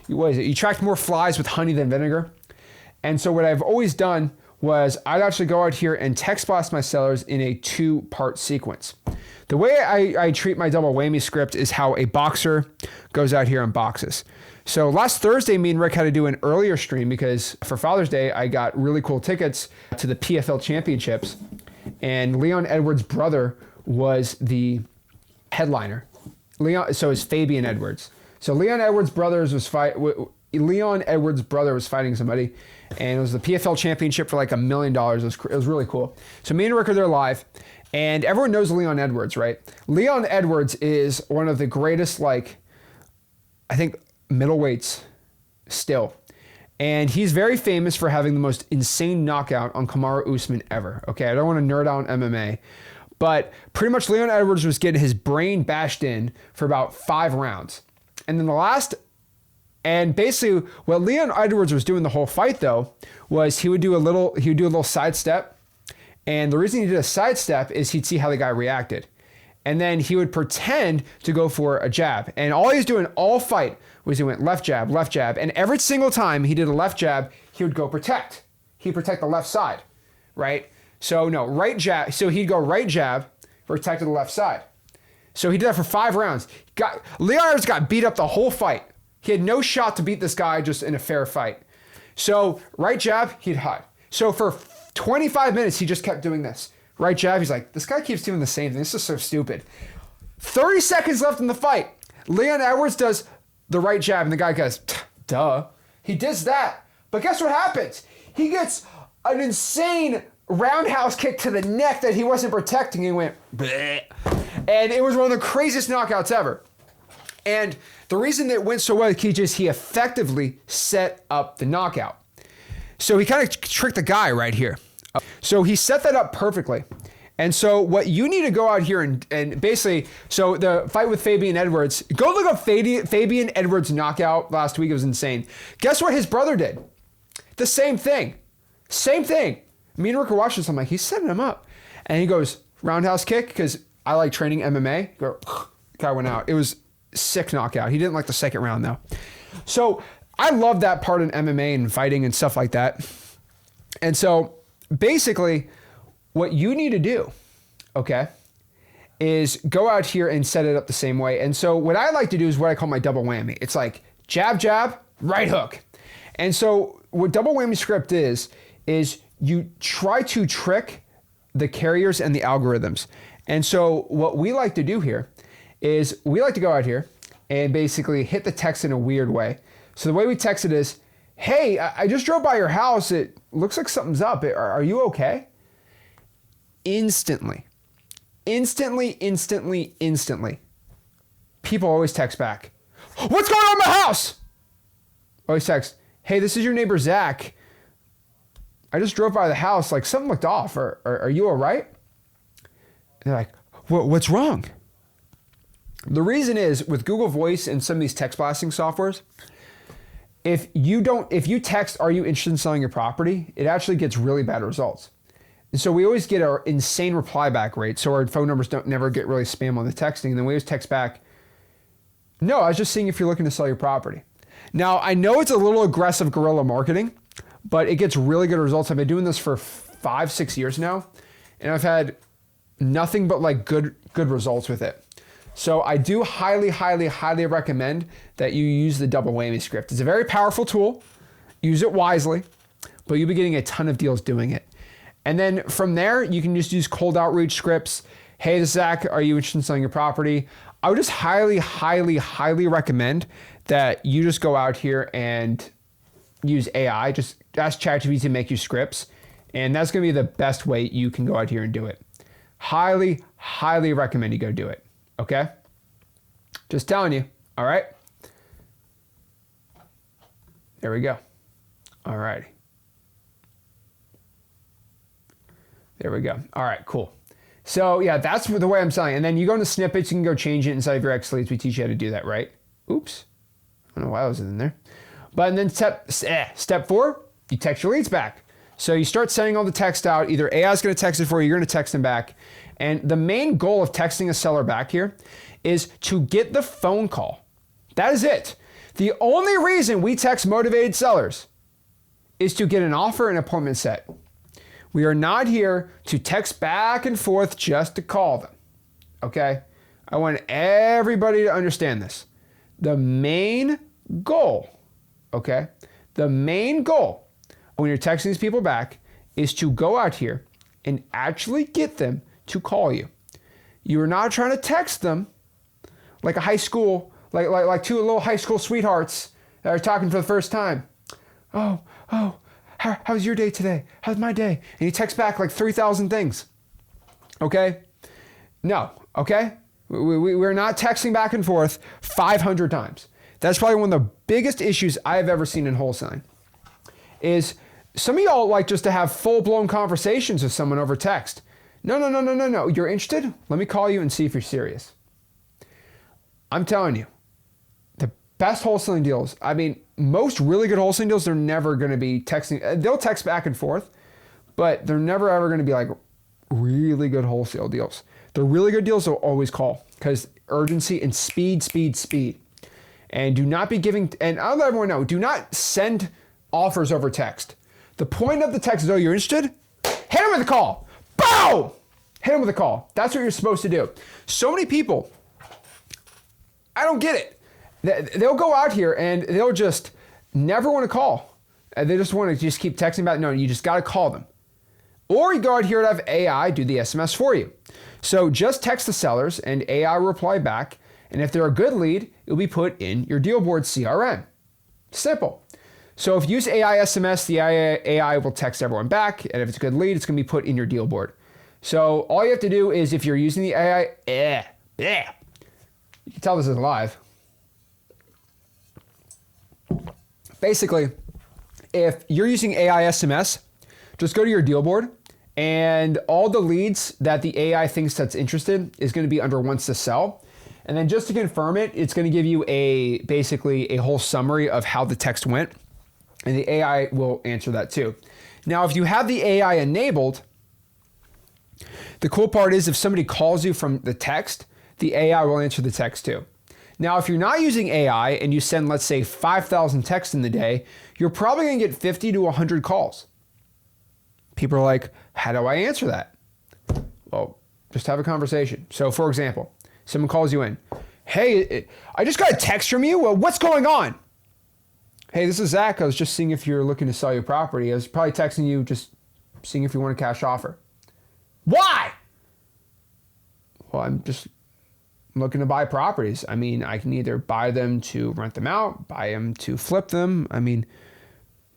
you attract more flies with honey than vinegar. And so what I've always done was I'd actually go out here and text blast my sellers in a 2-part sequence. The way I treat my double whammy script is how a boxer goes out here and boxes. So last Thursday, me and Rick had to do an earlier stream because for Father's Day, I got really cool tickets to the PFL championships, and Leon Edwards' brother was the headliner. So it's Fabian Edwards. So Leon Edwards' brother was fighting somebody, and it was the PFL championship for like $1 million. It was really cool. So me and Rick are there live, and everyone knows Leon Edwards, right? Leon Edwards is one of the greatest, I think, middleweights still. And he's very famous for having the most insane knockout on Kamaru Usman ever. Okay, I don't want to nerd out on MMA, but pretty much Leon Edwards was getting his brain bashed in for about 5 rounds. And then and basically what Leon Edwards was doing the whole fight though, was he would do a little sidestep. And the reason he did a sidestep is he'd see how the guy reacted. And then he would pretend to go for a jab. And all he was doing all fight was he went left jab. And every single time he did a left jab, he would go protect. He'd protect the left side, right? So no, right jab. So he'd go right jab, protect to the left side. So he did that for 5 rounds. Leon Edwards got beat up the whole fight. He had no shot to beat this guy just in a fair fight. So right jab, he'd hide. So for 25 minutes, he just kept doing this. Right jab, he's like, this guy keeps doing the same thing. This is so stupid. 30 seconds left in the fight. Leon Edwards does the right jab, and the guy goes, duh. He does that. But guess what happens? He gets an insane roundhouse kick to the neck that he wasn't protecting. He went, bleh. And it was one of the craziest knockouts ever. And the reason that it went so well, he effectively set up the knockout. So he kind of tricked the guy right here. So he set that up perfectly. And so what you need to go out here and basically, so the fight with Fabian Edwards, go look up Fabian Edwards knockout last week. It was insane. Guess what his brother did? The same thing. Same thing. Me and Rick were watching this. I'm like, he's setting him up. And he goes, roundhouse kick, because I like training MMA. Guy went out. It was sick knockout. He didn't like the second round though. So I love that part in MMA and fighting and stuff like that. And so basically what you need to do, okay, is go out here and set it up the same way. And so what I like to do is what I call my double whammy. It's like jab, jab, right hook. And so what double whammy script is you try to trick the carriers and the algorithms. And so what we like to do here is we like to go out here and basically hit the text in a weird way. So the way we text it is, hey, I just drove by your house. It looks like something's up. Are you okay? Instantly. People always text back, what's going on in my house? Always text, hey, this is your neighbor, Zach. I just drove by the house, like something looked off. Are you all right? And they're like, what's wrong? The reason is with Google Voice and some of these text blasting softwares, if you text, are you interested in selling your property? It actually gets really bad results. And so we always get our insane reply back rate. So our phone numbers never get really spam on the texting. And then we always text back, no, I was just seeing if you're looking to sell your property. Now, I know it's a little aggressive guerrilla marketing, but it gets really good results. I've been doing this for 5-6 years now, and I've had nothing but like good results with it. So I do highly recommend that you use the double whammy script. It's a very powerful tool. Use it wisely, but you'll be getting a ton of deals doing it. And then from there, you can just use cold outreach scripts. Hey, this is Zach, are you interested in selling your property? I would just highly recommend that you just go out here and use AI. Just ask ChatGPT to make you scripts. And that's going to be the best way you can go out here and do it. Highly recommend you go do it. Okay? Just telling you. All right? There we go. All righty. There we go. All right, cool. So yeah, that's the way I'm selling. And then you go into snippets, you can go change it inside of your X leads. We teach you how to do that, right? Oops. I don't know why I was in there. But and then step 4, you text your leads back. So you start sending all the text out. Either AI is going to text it for you, you're going to text them back. And the main goal of texting a seller back here is to get the phone call. That is it. The only reason we text motivated sellers is to get an offer and appointment set. We are not here to text back and forth just to call them, okay? I want everybody to understand this. The main goal, okay? The main goal when you're texting these people back is to go out here and actually get them to call you. You're not trying to text them like a high school, like two little high school sweethearts that are talking for the first time. Oh, how's your day today? How's my day? And you text back like 3,000 things. Okay? No, okay? We're not texting back and forth 500 times. That's probably one of the biggest issues I've ever seen in wholesaling. Is some of y'all like just to have full-blown conversations with someone over text. No. You're interested? Let me call you and see if you're serious. I'm telling you, the best wholesaling deals, I mean, most really good wholesaling deals, they're never going to be texting. They'll text back and forth, but they're never ever going to be like really good wholesale deals. The really good deals will always call because urgency and speed. And do not be giving, and I'll let everyone know, do not send offers over text. The point of the text is, oh, you're interested? Hit them with a call. Boom! Hit them with a call. That's what you're supposed to do. So many people, I don't get it. They'll go out here and they'll just never want to call. They just want to just keep texting about, no, you just got to call them. Or you go out here and have AI do the SMS for you. So just text the sellers and AI will reply back. And if they're a good lead, it'll be put in your deal board CRM. Simple. So if you use AI SMS, the AI will text everyone back. And if it's a good lead, it's going to be put in your deal board. So all you have to do is if you're using the AI, you can tell this is live. Basically, if you're using AI SMS, just go to your deal board and all the leads that the AI thinks that's interested is going to be under wants to sell. And then just to confirm it, it's going to give you basically a whole summary of how the text went. And the AI will answer that too. Now, if you have the AI enabled, the cool part is if somebody calls you from the text, the AI will answer the text too. Now, if you're not using AI and you send, let's say, 5,000 texts in the day, you're probably going to get 50 to 100 calls. People are like, how do I answer that? Well, just have a conversation. So for example, someone calls you in. Hey, I just got a text from you. Well, what's going on? Hey, this is Zach. I was just seeing if you're looking to sell your property. I was probably texting you just seeing if you want a cash offer. Why? Well, I'm just looking to buy properties. I mean, I can either buy them to rent them out, buy them to flip them. I mean,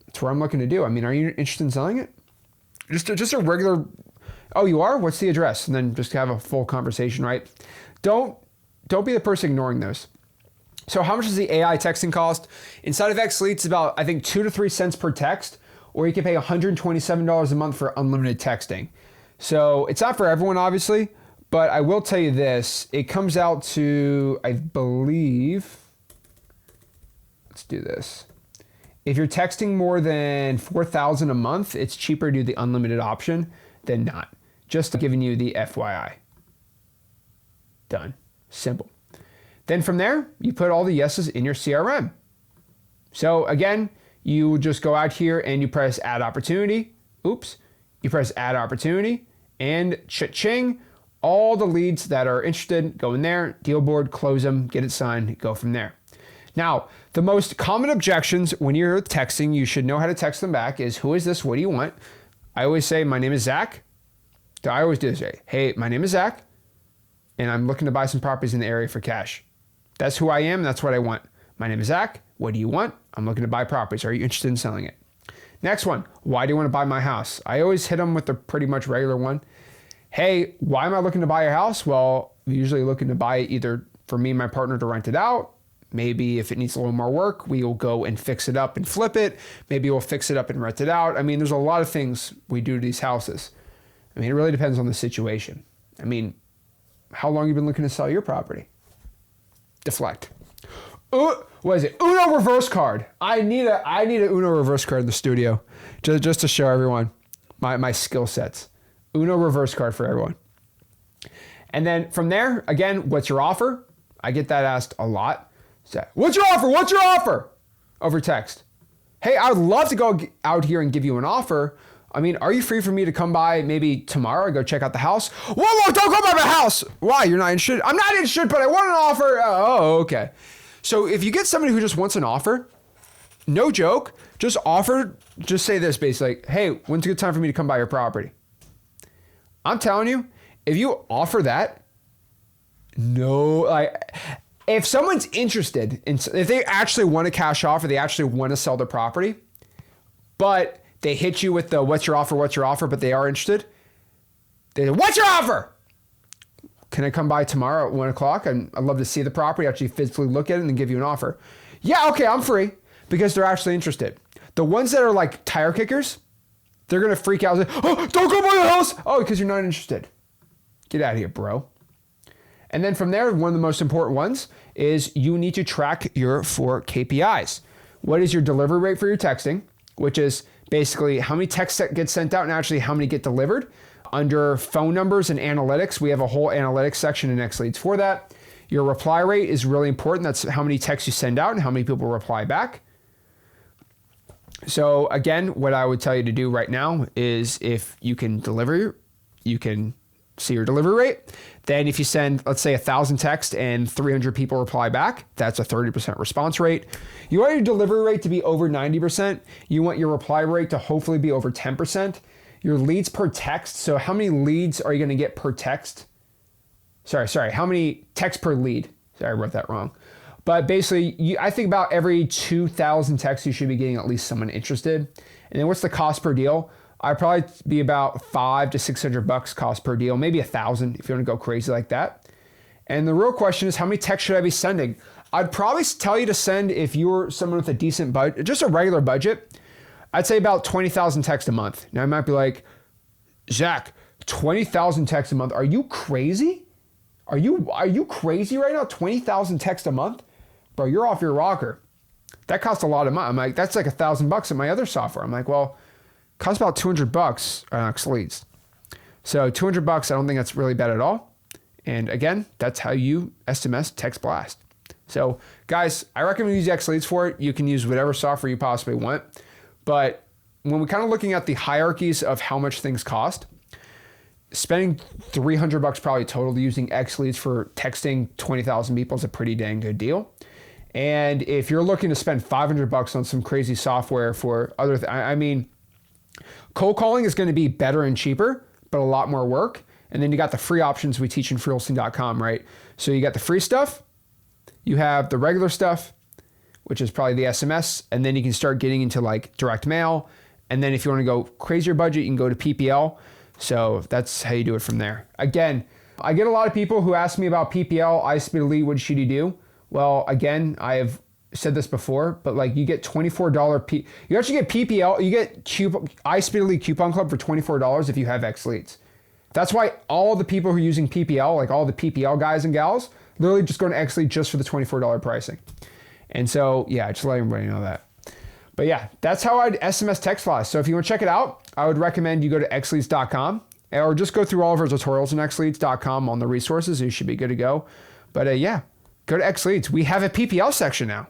that's what I'm looking to do. I mean, are you interested in selling it? Just a regular, oh, you are? What's the address? And then just have a full conversation, right? Don't be the person ignoring those. So how much does the AI texting cost? Inside of XLeads, it's about, I think, 2 to 3 cents per text, or you can pay $127 a month for unlimited texting. So it's not for everyone, obviously, but I will tell you this. It comes out to, I believe, let's do this. If you're texting more than 4,000 a month, it's cheaper to do the unlimited option than not. Just giving you the FYI. Done. Simple. Then from there, you put all the yeses in your CRM. So again, you just go out here and you press add opportunity. Oops. You press add opportunity and cha-ching. All the leads that are interested go in there, deal board, close them, get it signed, go from there. Now, the most common objections when you're texting, you should know how to text them back is, who is this? What do you want? I always say, my name is Zach. I always do this. Hey, my name is Zach, and I'm looking to buy some properties in the area for cash. That's who I am. That's what I want. My name is Zach. What do you want? I'm looking to buy properties. Are you interested in selling it? Next one. Why do you want to buy my house? I always hit them with the pretty much regular one. Hey, why am I looking to buy your house? Well, I'm usually looking to buy it either for me and my partner to rent it out. Maybe if it needs a little more work, we will go and fix it up and flip it. Maybe we'll fix it up and rent it out. I mean, there's a lot of things we do to these houses. I mean, it really depends on the situation. I mean, how long have you been looking to sell your property? Deflect. What is it? Uno reverse card. I need a Uno reverse card in the studio, just to show everyone my skill sets. Uno reverse card for everyone. And then from there, again, what's your offer? I get that asked a lot. So, what's your offer? What's your offer? Over text. Hey, I would love to go out here and give you an offer. I mean, are you free for me to come by maybe tomorrow and go check out the house? Whoa, don't go by my house. Why? You're not interested? I'm not interested, but I want an offer. Oh, okay. So if you get somebody who just wants an offer, no joke, just say this basically, like, hey, when's a good time for me to come by your property? I'm telling you, if you offer that, if someone's interested if they actually want a cash offer, they actually want to sell their property, but they hit you with the what's your offer, but they are interested. They say, what's your offer? Can I come by tomorrow at 1 o'clock? I'd love to see the property, actually physically look at it and then give you an offer. Yeah, okay, I'm free, because they're actually interested. The ones that are like tire kickers, they're going to freak out and say, oh, don't go by the house. Oh, because you're not interested. Get out of here, bro. And then from there, one of the most important ones is you need to track your 4 KPIs. What is your delivery rate for your texting, which is basically how many texts that get sent out and actually how many get delivered. Under phone numbers and analytics, we have a whole analytics section in XLeads for that. Your reply rate is really important. That's how many texts you send out and how many people reply back. So again, what I would tell you to do right now is if you can deliver, you can see your delivery rate. Then if you send, let's say 1,000 texts and 300 people reply back, that's a 30% response rate. You want your delivery rate to be over 90%. You want your reply rate to hopefully be over 10%. Your leads per text. So how many leads are you going to get per text? Sorry. How many texts per lead? Sorry, I wrote that wrong. But basically, I think about every 2,000 texts, you should be getting at least someone interested. And then what's the cost per deal? I'd probably be about $500 to $600 cost per deal, maybe 1,000 if you want to go crazy like that. And the real question is, how many texts should I be sending? I'd probably tell you to send, if you're someone with a decent budget, just a regular budget, I'd say about 20,000 texts a month. Now I might be like, Zach, 20,000 texts a month. Are you crazy? Are you crazy right now? 20,000 texts a month? Bro, you're off your rocker. That costs a lot of money. I'm like, that's like $1,000 in my other software. I'm like, well, it costs about $200 on XLeads. So $200, I don't think that's really bad at all. And again, that's how you SMS text blast. So guys, I recommend use XLeads for it. You can use whatever software you possibly want, but when we're kind of looking at the hierarchies of how much things cost, spending $300 probably total using X Leads for texting 20,000 people is a pretty dang good deal. And if you're looking to spend $500 on some crazy software for other, I mean, cold calling is going to be better and cheaper, but a lot more work. And then you got the free options we teach in freewholesaling.com, right? So you got the free stuff, you have the regular stuff, which is probably the SMS, and then you can start getting into like direct mail. And then if you want to go crazier budget, you can go to PPL. So that's how you do it from there. Again, I get a lot of people who ask me about PPL, iSpeed Elite, what should you do? Well, again, I have said this before, but like you get $24, you actually get PPL, you get iSpeed Elite Coupon Club for $24 if you have X Leads. That's why all the people who are using PPL, like all the PPL guys and gals, literally just go to X Leads just for the $24 pricing. And so, yeah, just let everybody know that. But yeah, that's how I'd SMS text flash. So if you want to check it out, I would recommend you go to xleads.com or just go through all of our tutorials on xleads.com on the resources. You should be good to go. But yeah, go to X Leads. We have a PPL section now.